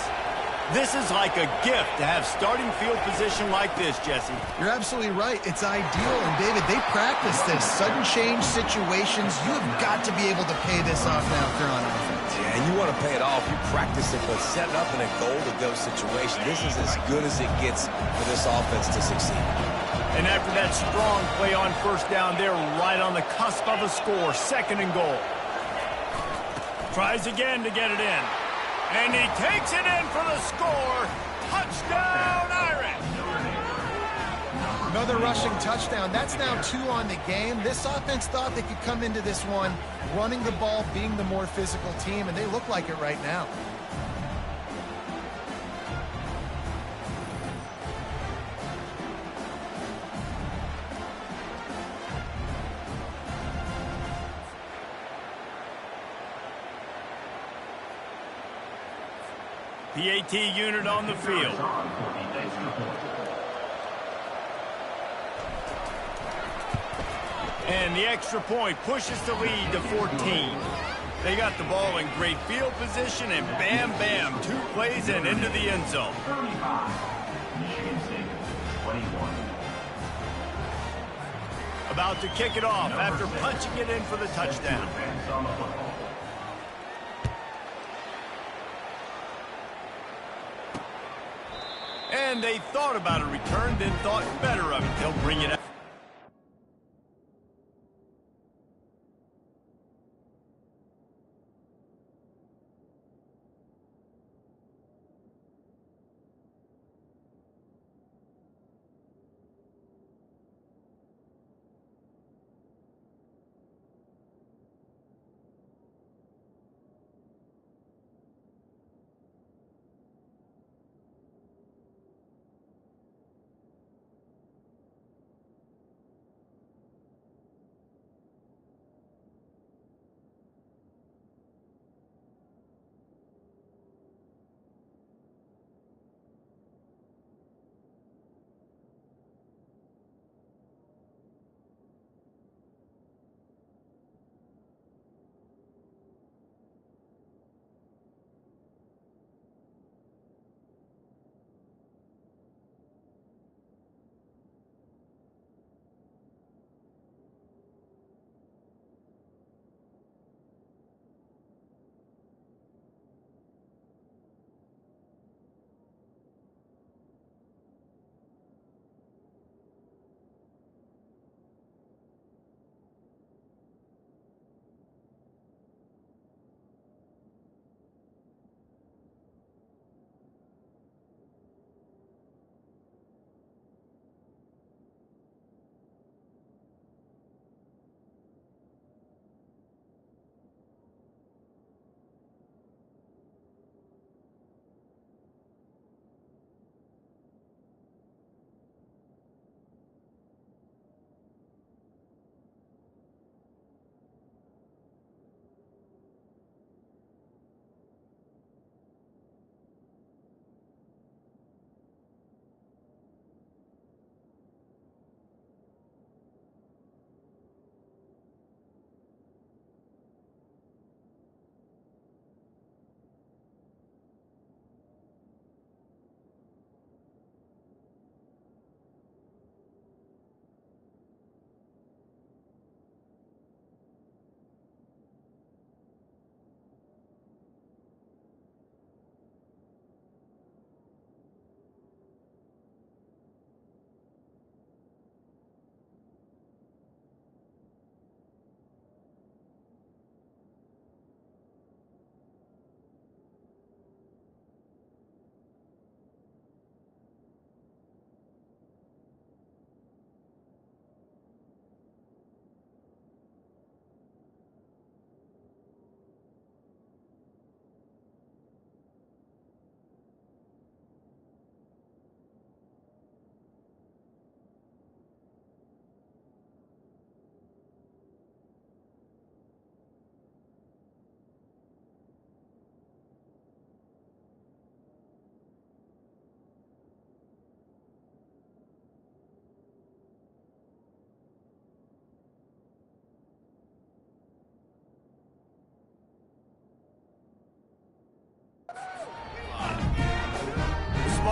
This is like a gift to have starting field position like this, Jesse. You're absolutely right. It's ideal. And, David, they practice this. Sudden change situations. You have got to be able to pay this off now if you're on offense. Yeah, you want to pay it off. You practice it, but setting up in a goal-to-go situation, this is as good as it gets for this offense to succeed. And after that strong play on first down, they're right on the cusp of a score. Second and goal. Tries again to get it in. And he takes it in for the score. Touchdown, Irish! Another rushing touchdown. That's now 2 on the game. This offense thought they could come into this one running the ball, being the more physical team, and they look like it right now. PAT unit on the field. And the extra point pushes the lead to 14. They got the ball in great field position, and bam, bam, 2 plays and into the end zone. About to kick it off after punching it in for the touchdown. And they thought about a return, then thought better of it. They'll bring it up.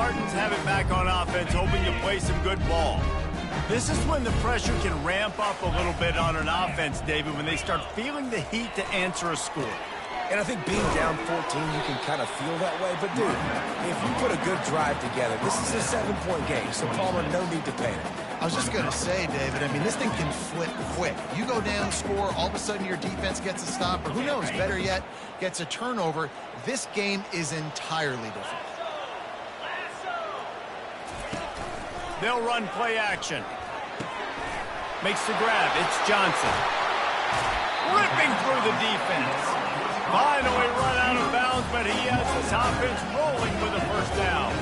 Spartans have it back on offense, hoping to play some good ball. This is when the pressure can ramp up a little bit on an offense, David, when they start feeling the heat to answer a score. And I think being down 14, you can kind of feel that way. But, dude, if you put a good drive together, this is a 7-point game, so Palmer, no need to panic. I was just going to say, David, I mean, this thing can flip quick. You go down, score, all of a sudden your defense gets a stop, or who knows, better yet, gets a turnover. This game is entirely different. They'll run play action. Makes the grab. It's Johnson. Ripping through the defense. Finally run out of bounds, but he has his offense rolling with a first down.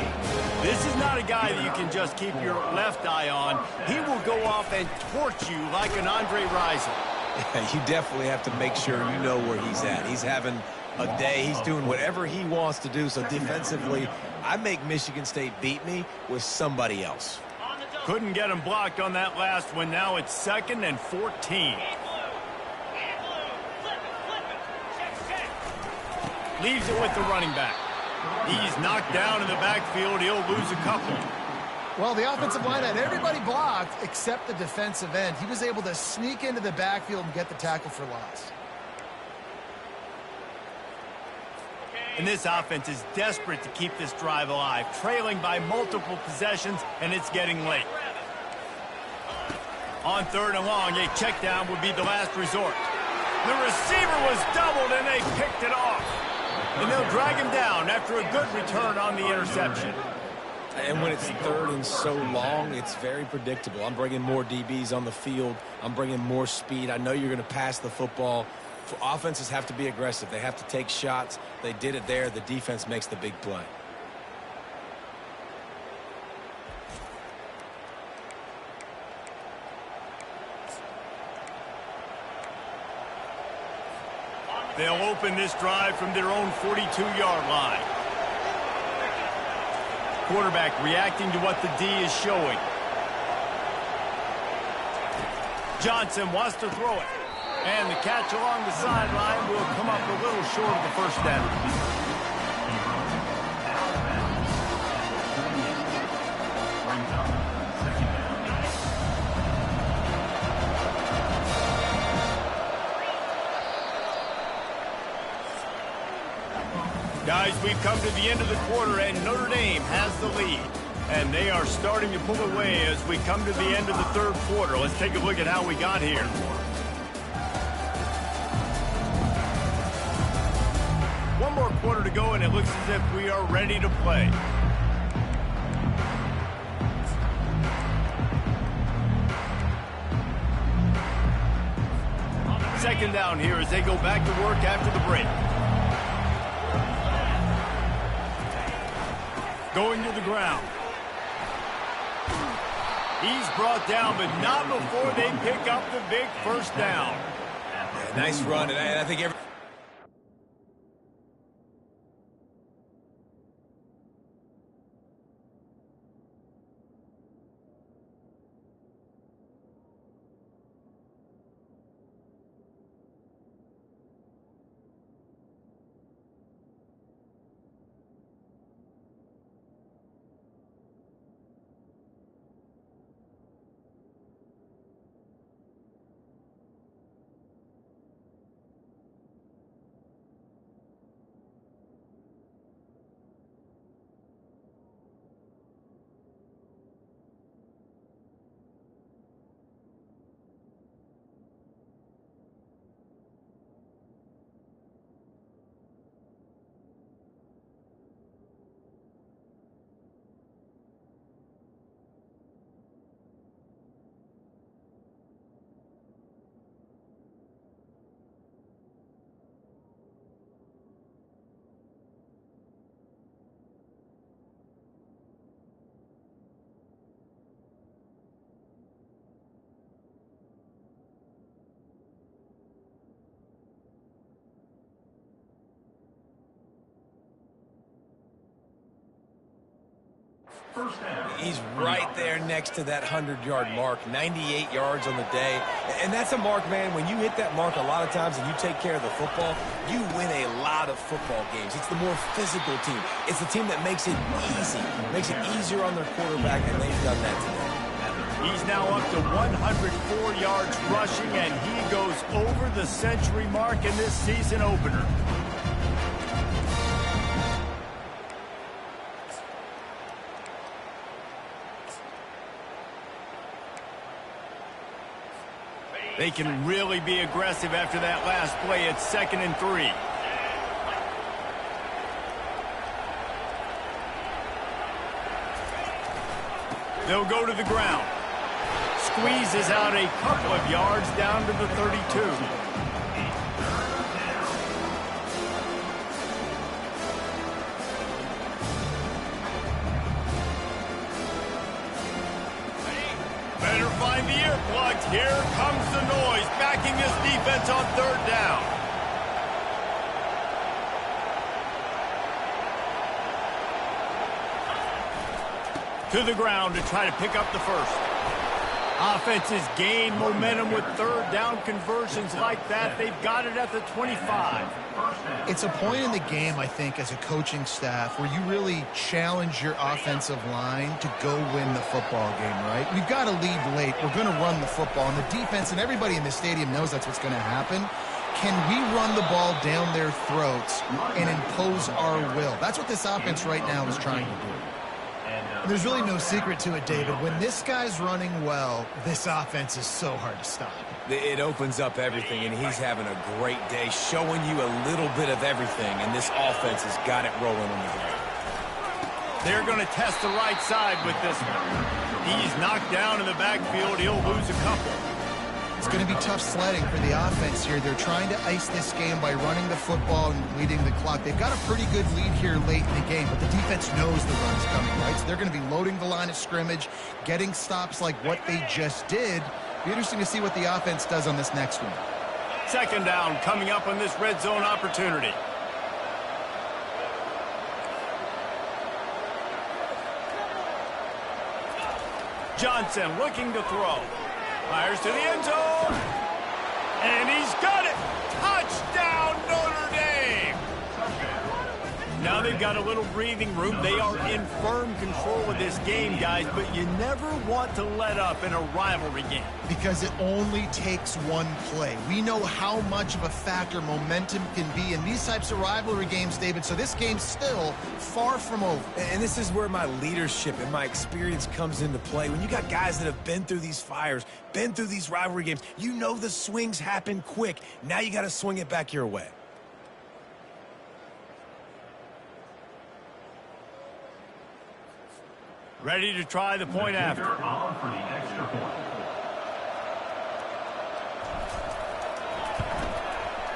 This is not a guy that you can just keep your left eye on. He will go off and torch you like an Andre Rison. You definitely have to make sure you know where he's at. He's having a day. He's doing whatever he wants to do. So defensively, I make Michigan State beat me with somebody else. Couldn't get him blocked on that last one. Now it's 2nd and 14. Leaves it with the running back. He's knocked down in the backfield. He'll lose a couple. Well, the offensive line had everybody blocked except the defensive end. He was able to sneak into the backfield and get the tackle for loss. And this offense is desperate to keep this drive alive, trailing by multiple possessions, and it's getting late. On 3rd and long, a check down would be the last resort. The receiver was doubled, and they picked it off. And they'll drag him down after a good return on the interception. And when it's 3rd and so long, it's very predictable. I'm bringing more DBs on the field. I'm bringing more speed. I know you're going to pass the football. Offenses have to be aggressive. They have to take shots. They did it there. The defense makes the big play. They'll open this drive from their own 42-yard line. Quarterback reacting to what the D is showing. Johnson wants to throw it. And the catch along the sideline will come up a little short of the first down. Guys, we've come to the end of the quarter, and Notre Dame has the lead. And they are starting to pull away as we come to the end of the 3rd quarter. Let's take a look at how we got here. One more quarter to go, and it looks as if we are ready to play. Second down here as they go back to work after the break. Going to the ground. He's brought down, but not before they pick up the big first down. Yeah, nice run, and I think every... He's right there next to that 100-yard mark, 98 yards on the day. And that's a mark, man. When you hit that mark a lot of times and you take care of the football, you win a lot of football games. It's the more physical team. It's the team that makes it easy, makes it easier on their quarterback, and they've done that today. He's now up to 104 yards rushing, and he goes over the century mark in this season opener. They can really be aggressive after that last play. It's 2nd and 3. They'll go to the ground. Squeezes out a couple of yards down to the 32. Better find the earplugs. Here comes the noise, backing this defense on 3rd down. To the ground to try to pick up the first. Offenses gain momentum with 3rd down conversions like that. They've got it at the 25. It's a point in the game, I think, as a coaching staff where you really challenge your offensive line to go win the football game, right? We've got to lead late. We're going to run the football. And the defense and everybody in the stadium knows that's what's going to happen. Can we run the ball down their throats and impose our will? That's what this offense right now is trying to do. There's really no secret to it, David. When this guy's running well, this offense is so hard to stop. It opens up everything, and he's having a great day, showing you a little bit of everything, and this offense has got it rolling on the ground. They're going to test the right side with this one. He's knocked down in the backfield. He'll lose a couple. It's going to be tough sledding for the offense here. They're trying to ice this game by running the football and leading the clock. They've got a pretty good lead here late in the game, but the defense knows the run's coming, right? So they're going to be loading the line of scrimmage, getting stops like what they just did. Be interesting to see what the offense does on this next one. 2nd down coming up on this red zone opportunity. Johnson looking to throw. Fires to the end zone. And he's got it. Touchdown, Notre Dame. Now they've got a little breathing room. They are in firm control of this game, guys, but you never want to let up in a rivalry game. Because it only takes one play. We know how much of a factor momentum can be in these types of rivalry games, David, so this game's still far from over. And this is where my leadership and my experience comes into play. When you got guys that have been through these fires, been through these rivalry games, you know the swings happen quick. Now you got to swing it back your way. Ready to try the point after.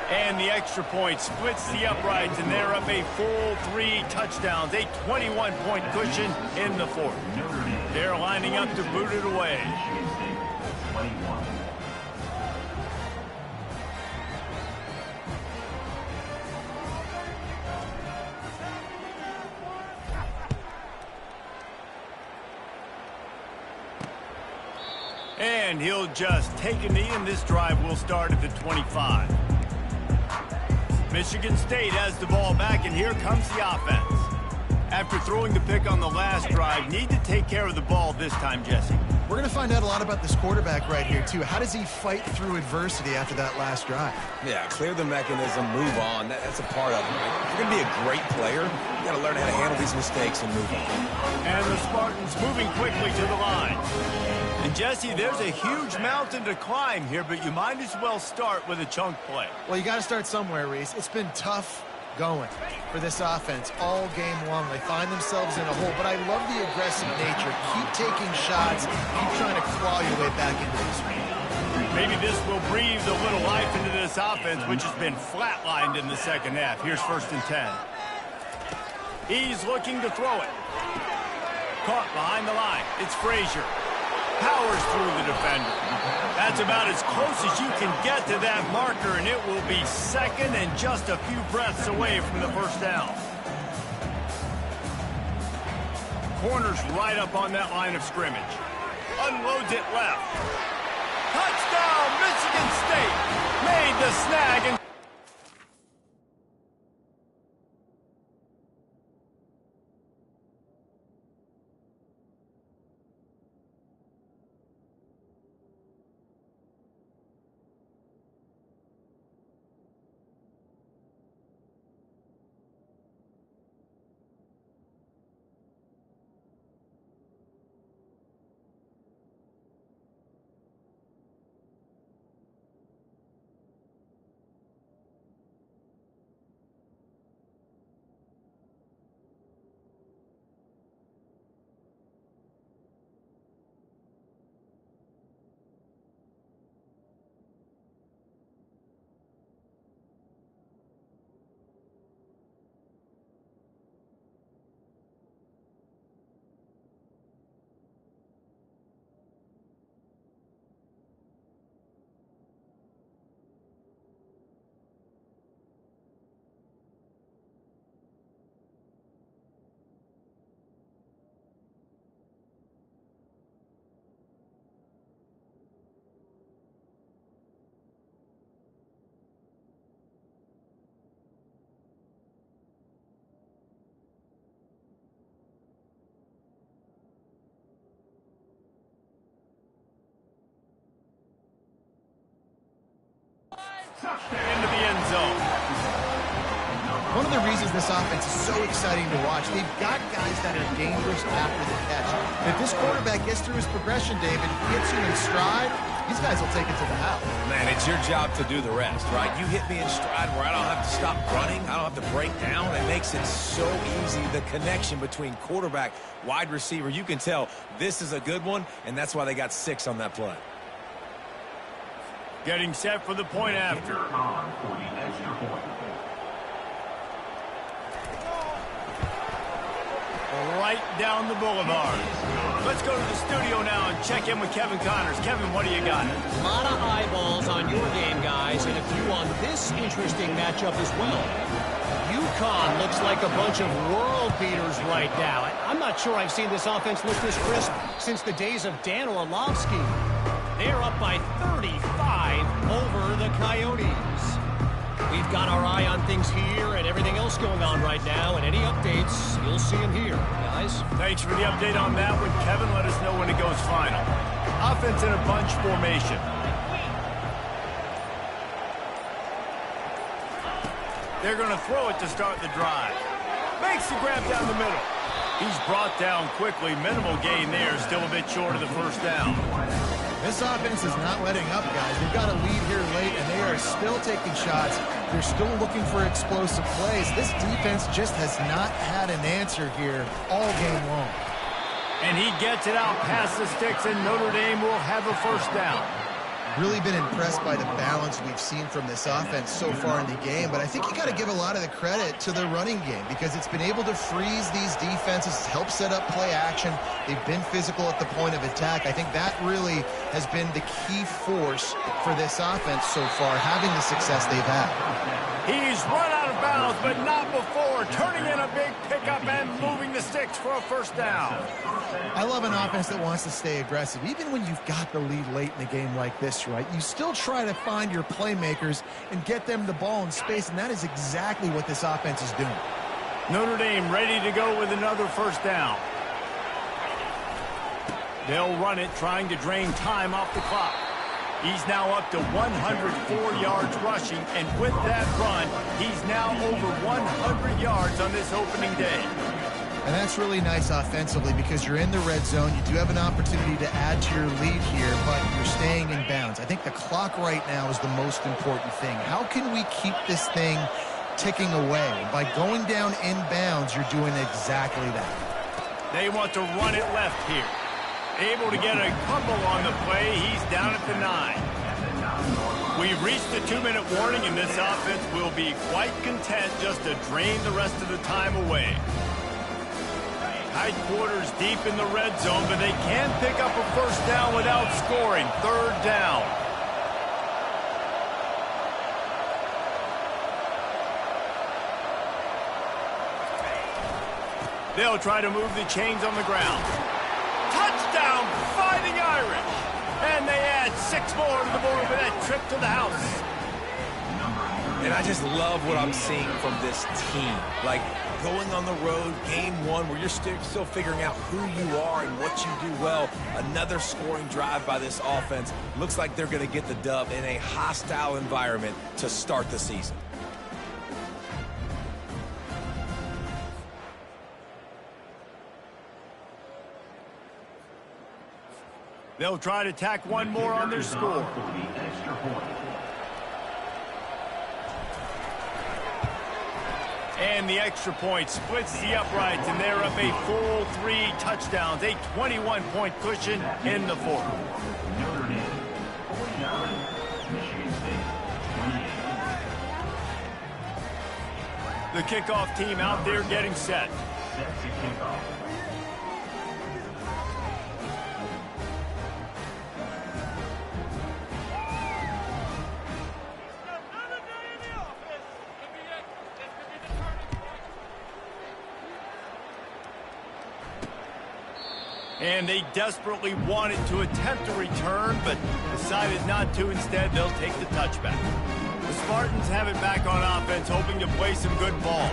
And the extra point splits the uprights, and they're up a full 3 touchdowns, a 21-point cushion in the 4th. They're lining up to boot it away. And he'll just take a knee, and this drive will start at the 25. Michigan State has the ball back, and here comes the offense. After throwing the pick on the last drive, need to take care of the ball this time, Jesse. We're going to find out a lot about this quarterback right here, too. How does he fight through adversity after that last drive? Yeah, clear the mechanism, move on. That's a part of it. Right? If you're going to be a great player, you got to learn how to handle these mistakes and move on. And the Spartans moving quickly to the line. And, Jesse, there's a huge mountain to climb here, but you might as well start with a chunk play. Well, you got to start somewhere, Reese. It's been tough going for this offense all game long. They find themselves in a hole, but I love the aggressive nature. Keep taking shots. Keep trying to claw your way back into this one. Maybe this will breathe a little life into this offense, which has been flatlined in the 2nd half. Here's 1st and 10. He's looking to throw it. Caught behind the line. It's Frazier. Powers through the defender. That's about as close as you can get to that marker, and it will be 2nd and just a few breaths away from the 1st down. corner's right up on that line of scrimmage. Unloads it left. Touchdown, Michigan State. Made the snag and into the end zone. One of the reasons this offense is so exciting to watch, they've got guys that are dangerous after the catch. If this quarterback gets through his progression, David, gets you in stride, these guys will take it to the house. Man, it's your job to do the rest, right? You hit me in stride where I don't have to stop running. I don't have to break down. It makes it so easy. The connection between quarterback, wide receiver, you can tell this is a good one, and that's why they got 6 on that play. Getting set for the point after. Right down the boulevard. Let's go to the studio now and check in with Kevin Connors. Kevin, what do you got? A lot of eyeballs on your game, guys, and a few on this interesting matchup as well. UConn looks like a bunch of world beaters right now. I'm not sure I've seen this offense look this crisp since the days of Dan Orlovsky. They're up by 35 over the Coyotes. We've got our eye on things here and everything else going on right now, and any updates, you'll see them here, guys. Thanks for the update on that one, Kevin. Let us know when it goes final. Offense in a bunch formation. They're going to throw it to start the drive. Makes the grab down the middle. He's brought down quickly. Minimal gain there. Still a bit short of the first down. This offense is not letting up, guys. They've got a lead here late, and they are still taking shots. They're still looking for explosive plays. This defense just has not had an answer here all game long. And he gets it out past the sticks, and Notre Dame will have a first down. Really been impressed by the balance we've seen from this offense so far in the game, but I think you got to give a lot of the credit to the running game because it's been able to freeze these defenses, help set up play action. They've been physical at the point of attack. I think that really has been the key force for this offense so far, having the success they've had. He's run out of bounds, but not before, turning in a big pickup and moving the sticks for a first down. I love an offense that wants to stay aggressive. Even when you've got the lead late in a game like this, right, you still try to find your playmakers and get them the ball in space, and that is exactly what this offense is doing. Notre Dame ready to go with another first down. They'll run it, trying to drain time off the clock. He's now up to 104 yards rushing, and with that run, he's now over 100 yards on this opening day. And that's really nice offensively because you're in the red zone. You do have an opportunity to add to your lead here, but you're staying in bounds. I think the clock right now is the most important thing. How can we keep this thing ticking away? By going down in bounds, you're doing exactly that. They want to run it left here. Able to get a couple on the play. He's down at the 9. We've reached the 2-minute warning, and this offense will be quite content just to drain the rest of the time away. Tight quarters deep in the red zone, but they can pick up a first down without scoring. Third down. They'll try to move the chains on the ground. Touchdown, Fighting Irish. And they add 6 more to the board with that trip to the house. And I just love what I'm seeing from this team. Like, going on the road, game 1, where you're still figuring out who you are and what you do well. Another scoring drive by this offense. Looks like they're going to get the dub in a hostile environment to start the season. They'll try to tack one more on their score. And the extra point splits the uprights, and they're up a full 3 touchdowns, a 21-point cushion in the fourth. Notre Dame, 49. Michigan State, 28. The kickoff team out there getting set. Set to kick off. And they desperately wanted to attempt a return, but decided not to. Instead, they'll take the touchback. The Spartans have it back on offense, hoping to play some good ball.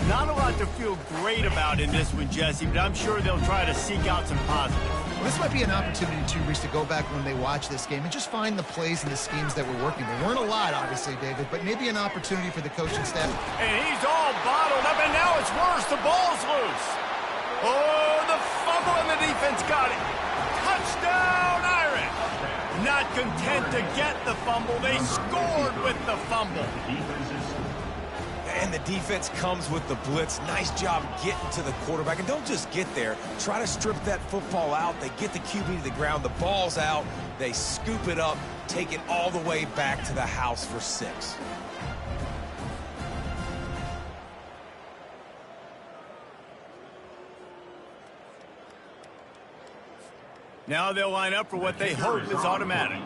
Not a lot to feel great about in this one, Jesse, but I'm sure they'll try to seek out some positives. Well, this might be an opportunity, too, Reese, to go back when they watch this game and just find the plays and the schemes that were working. There weren't a lot, obviously, David, but maybe an opportunity for the coaching staff. And he's all bottled up, and now it's worse. The ball's loose. Oh, the fumble, and the defense got it. Touchdown, Irish. Not content to get the fumble, they scored with the fumble. And the defense comes with the blitz. Nice job getting to the quarterback. And don't just get there. Try to strip that football out. They get the QB to the ground. The ball's out. They scoop it up, take it all the way back to the house for 6. Now they'll line up for what they hope is automatic.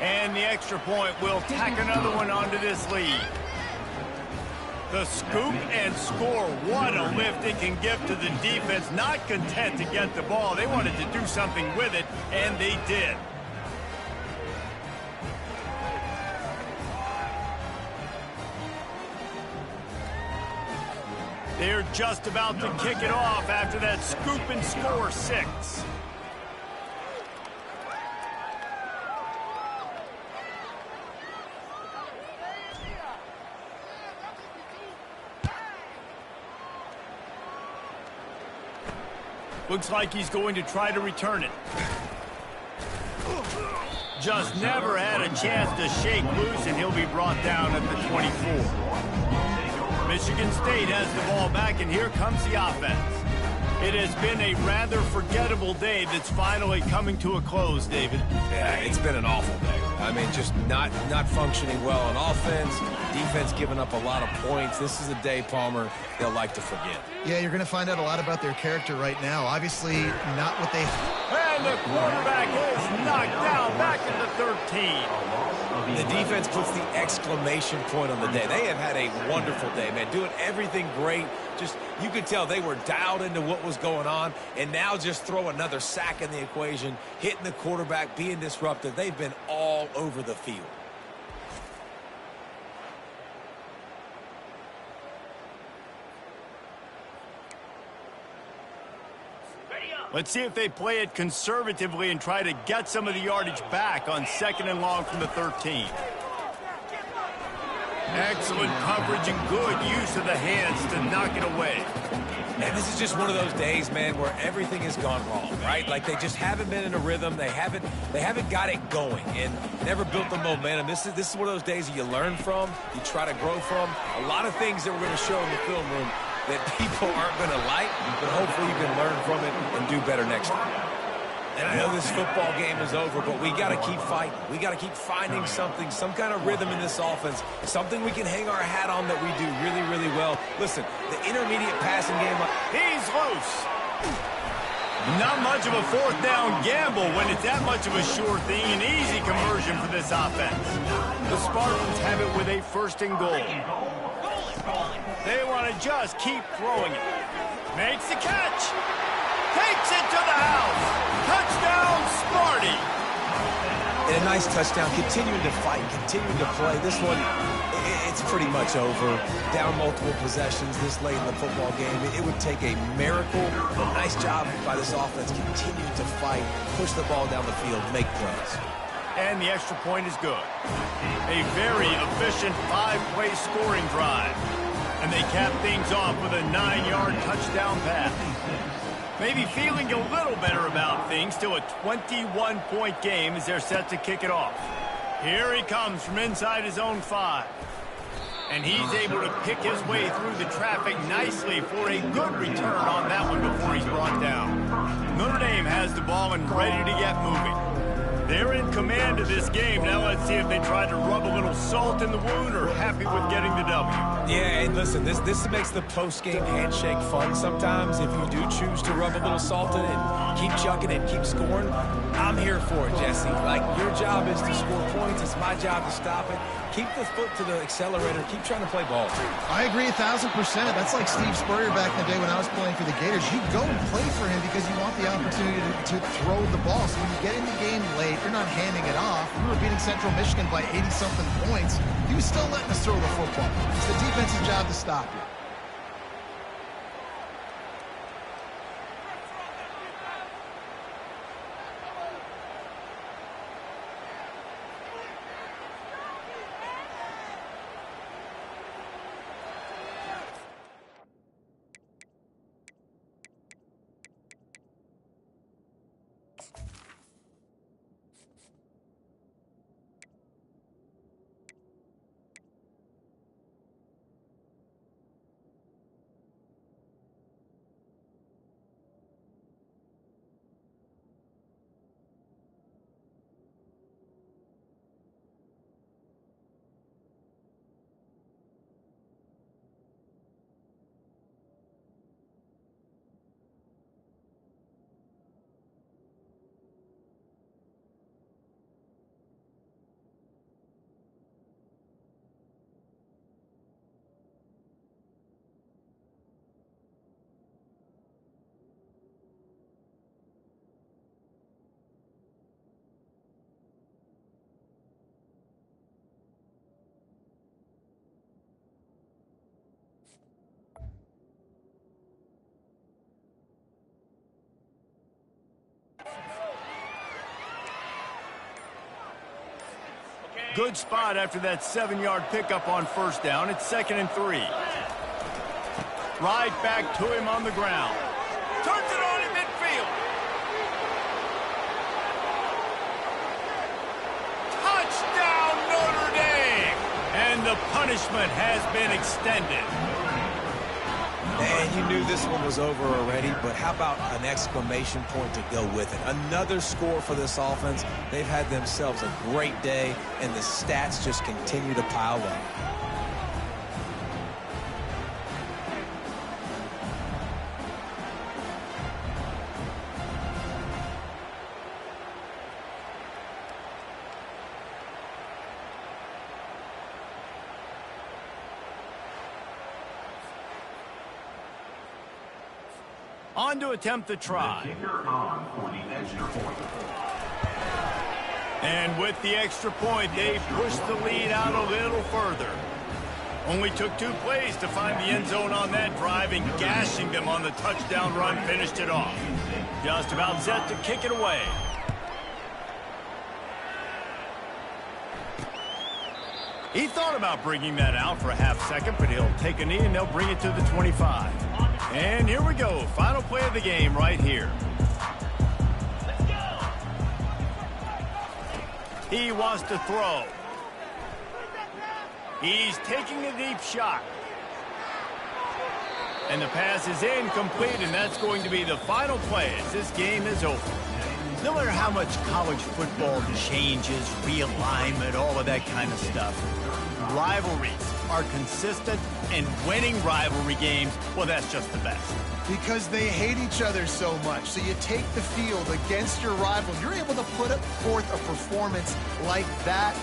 And the extra point will tack another one onto this lead. The scoop and score. What a lift it can give to the defense. Not content to get the ball. They wanted to do something with it, and they did. They're just about to kick it off after that scoop and score 6. Looks like he's going to try to return it. Just never had a chance to shake loose, and he'll be brought down at the 24. Michigan State has the ball back, and here comes the offense. It has been a rather forgettable day that's finally coming to a close, David. Yeah, it's been an awful day. I mean, just not functioning well on offense, defense giving up a lot of points. This is a day, Palmer, they'll like to forget. Yeah, you're going to find out a lot about their character right now. Obviously, not what they... And the quarterback is knocked down back at the 13. The defense puts the exclamation point on the day. They have had a wonderful day, man, doing everything great. Just, you could tell they were dialed into what was going on, and now just throw another sack in the equation, hitting the quarterback, being disruptive. They've been all over the field. Let's see if they play it conservatively and try to get some of the yardage back on 2nd and long from the 13. Excellent coverage and good use of the hands to knock it away. And this is just one of those days, man, where everything has gone wrong, right? Like, they just haven't been in a rhythm. They haven't got it going and never built the momentum. This is one of those days that you learn from, you try to grow from. A lot of things that we're going to show in the film room that people aren't going to like, but hopefully you can learn from it and do better next time. And I know this football game is over, but we got to keep fighting. We got to keep finding something, some kind of rhythm in this offense, something we can hang our hat on that we do really, really well. Listen, the intermediate passing game. He's loose. Not much of a 4th down gamble when it's that much of a sure thing, an easy conversion for this offense. The Spartans have it with a 1st and goal. They want to just keep throwing it. Makes the catch. Takes it to the house. Touchdown, Sparty. And a nice touchdown, continuing to fight, continuing to play. This one, it's pretty much over. Down multiple possessions this late in the football game. It would take a miracle. A nice job by this offense, continuing to fight, push the ball down the field, make plays. And the extra point is good. A very efficient 5-play scoring drive. And they cap things off with a 9-yard touchdown pass. Maybe feeling a little better about things. Still a 21-point game as they're set to kick it off. Here he comes from inside his own 5. And he's able to pick his way through the traffic nicely for a good return on that one before he's brought down. Notre Dame has the ball and ready to get moving. They're in command of this game. Now let's see if they try to rub a little salt in the wound or happy with getting the W. Yeah, and listen, this makes the post-game handshake fun sometimes. If you do choose to rub a little salt in it and keep chucking and keep scoring, I'm here for it, Jesse. Like, your job is to score points. It's my job to stop it. Keep the foot to the accelerator. Keep trying to play ball. I agree 1,000%. That's like Steve Spurrier back in the day when I was playing for the Gators. You go and play for him because you want the opportunity to throw the ball. So when you get in the game late, you're not handing it off. We were beating Central Michigan by 80-something points. He was still letting us throw the football. It's the defense's job to stop you. Good spot after that 7-yard pickup on 1st down. It's 2nd and 3. Right back to him on the ground. Turns it on in midfield. Touchdown, Notre Dame! And the punishment has been extended. And you knew this one was over already, but how about an exclamation point to go with it? Another score for this offense. They've had themselves a great day, and the stats just continue to pile up. On to attempt the try. And with the extra point, they pushed the lead out a little further. Only took 2 plays to find the end zone on that drive, and gashing them on the touchdown run finished it off. Just about set to kick it away. He thought about bringing that out for a half second, but he'll take a knee and they'll bring it to the 25. And here we go. Final play of the game right here. Let's go. He wants to throw. He's taking a deep shot. And the pass is incomplete, and that's going to be the final play as this game is over. No matter how much college football changes, realignment, all of that kind of stuff, rivalries are consistent, and winning rivalry games, well, that's just the best. Because they hate each other so much. So you take the field against your rival. You're able to put forth a performance like that.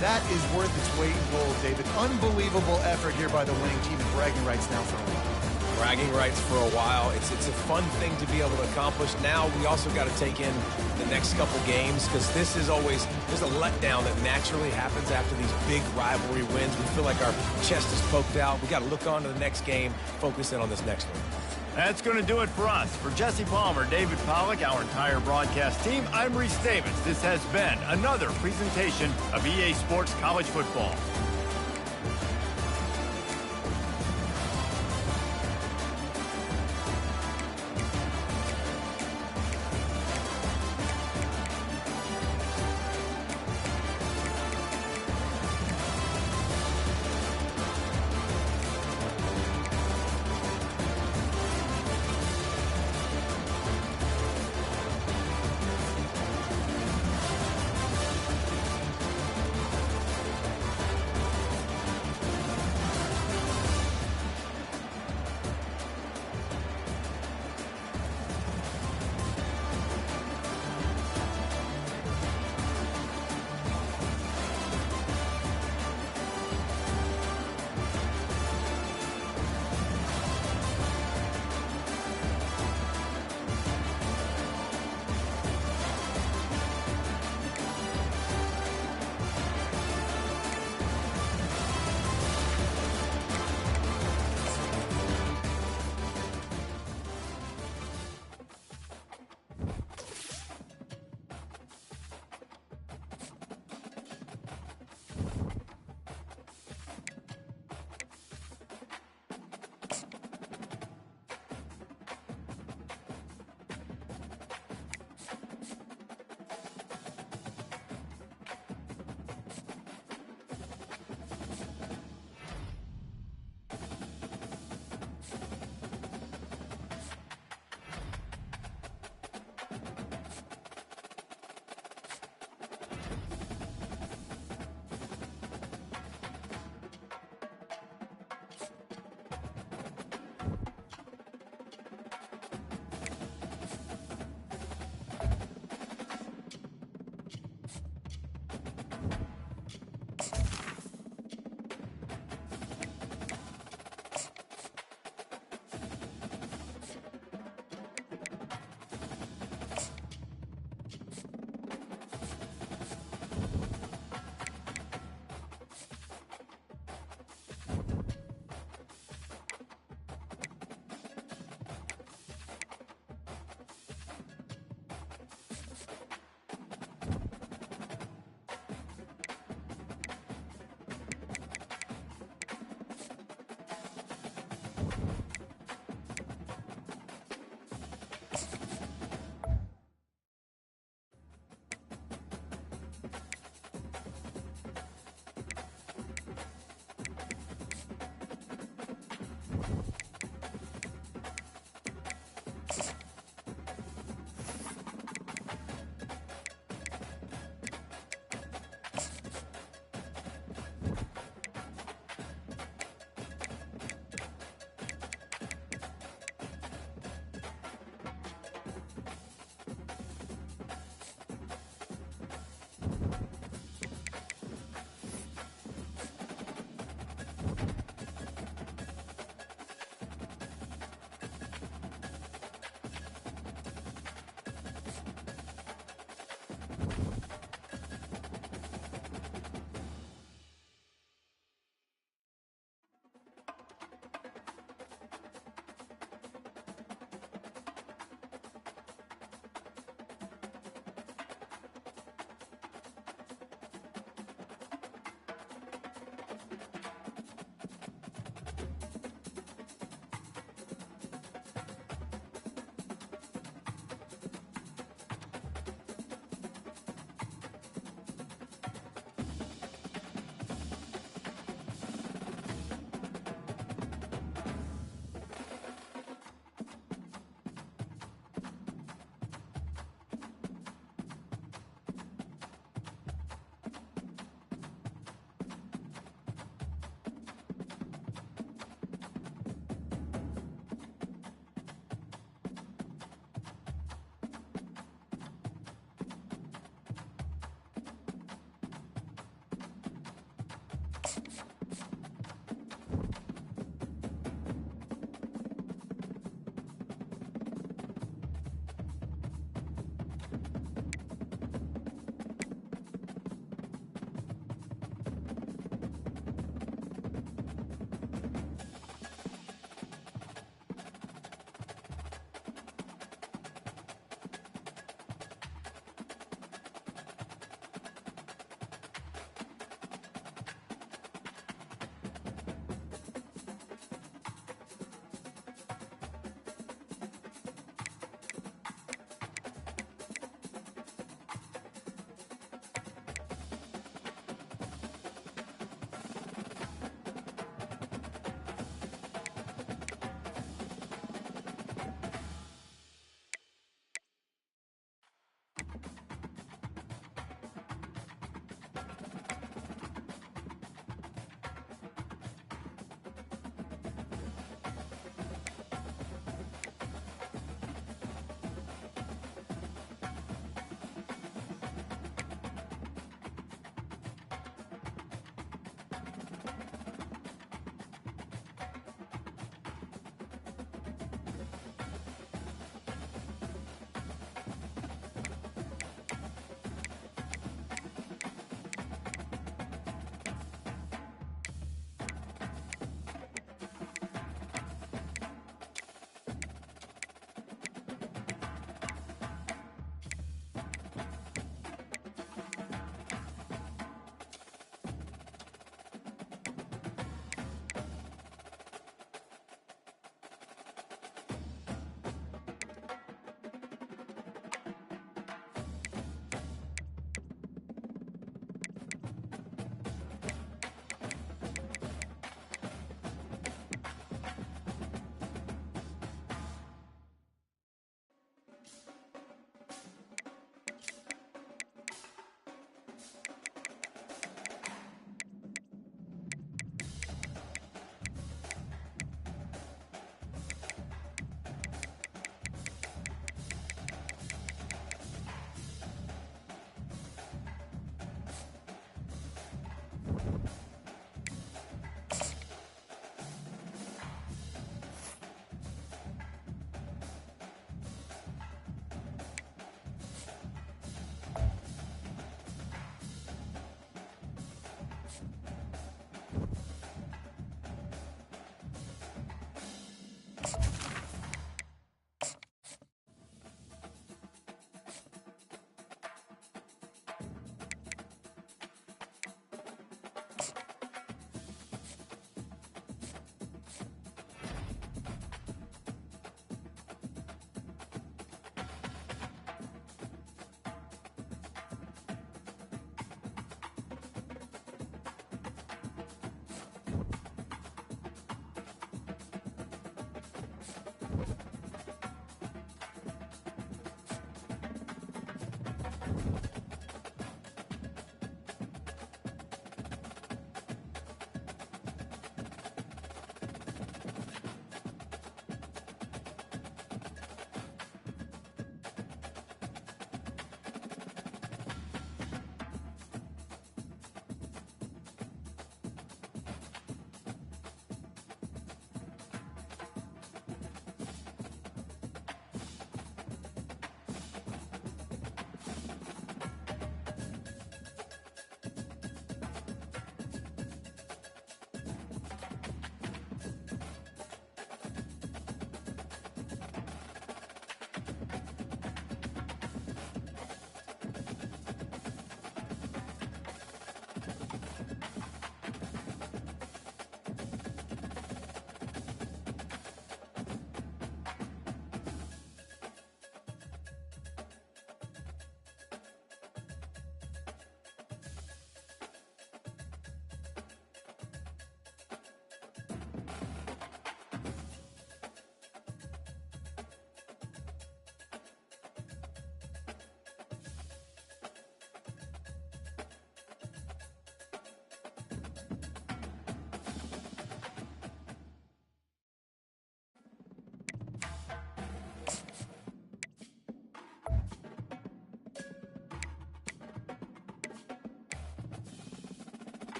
That is worth its weight in gold, David. Unbelievable effort here by the winning team, and bragging rights now for a while. Bragging rights for a while. It's a fun thing to be able to accomplish. Now we also got to take in the next couple games, because this is always, there's a letdown that naturally happens after these big rivalry wins. We feel like our chest is poked out. We got to look on to the next game, focus in on this next one. That's going to do it for us. For Jesse Palmer, David Pollack, our entire broadcast team, I'm Reese Davis. This has been another presentation of EA Sports College Football.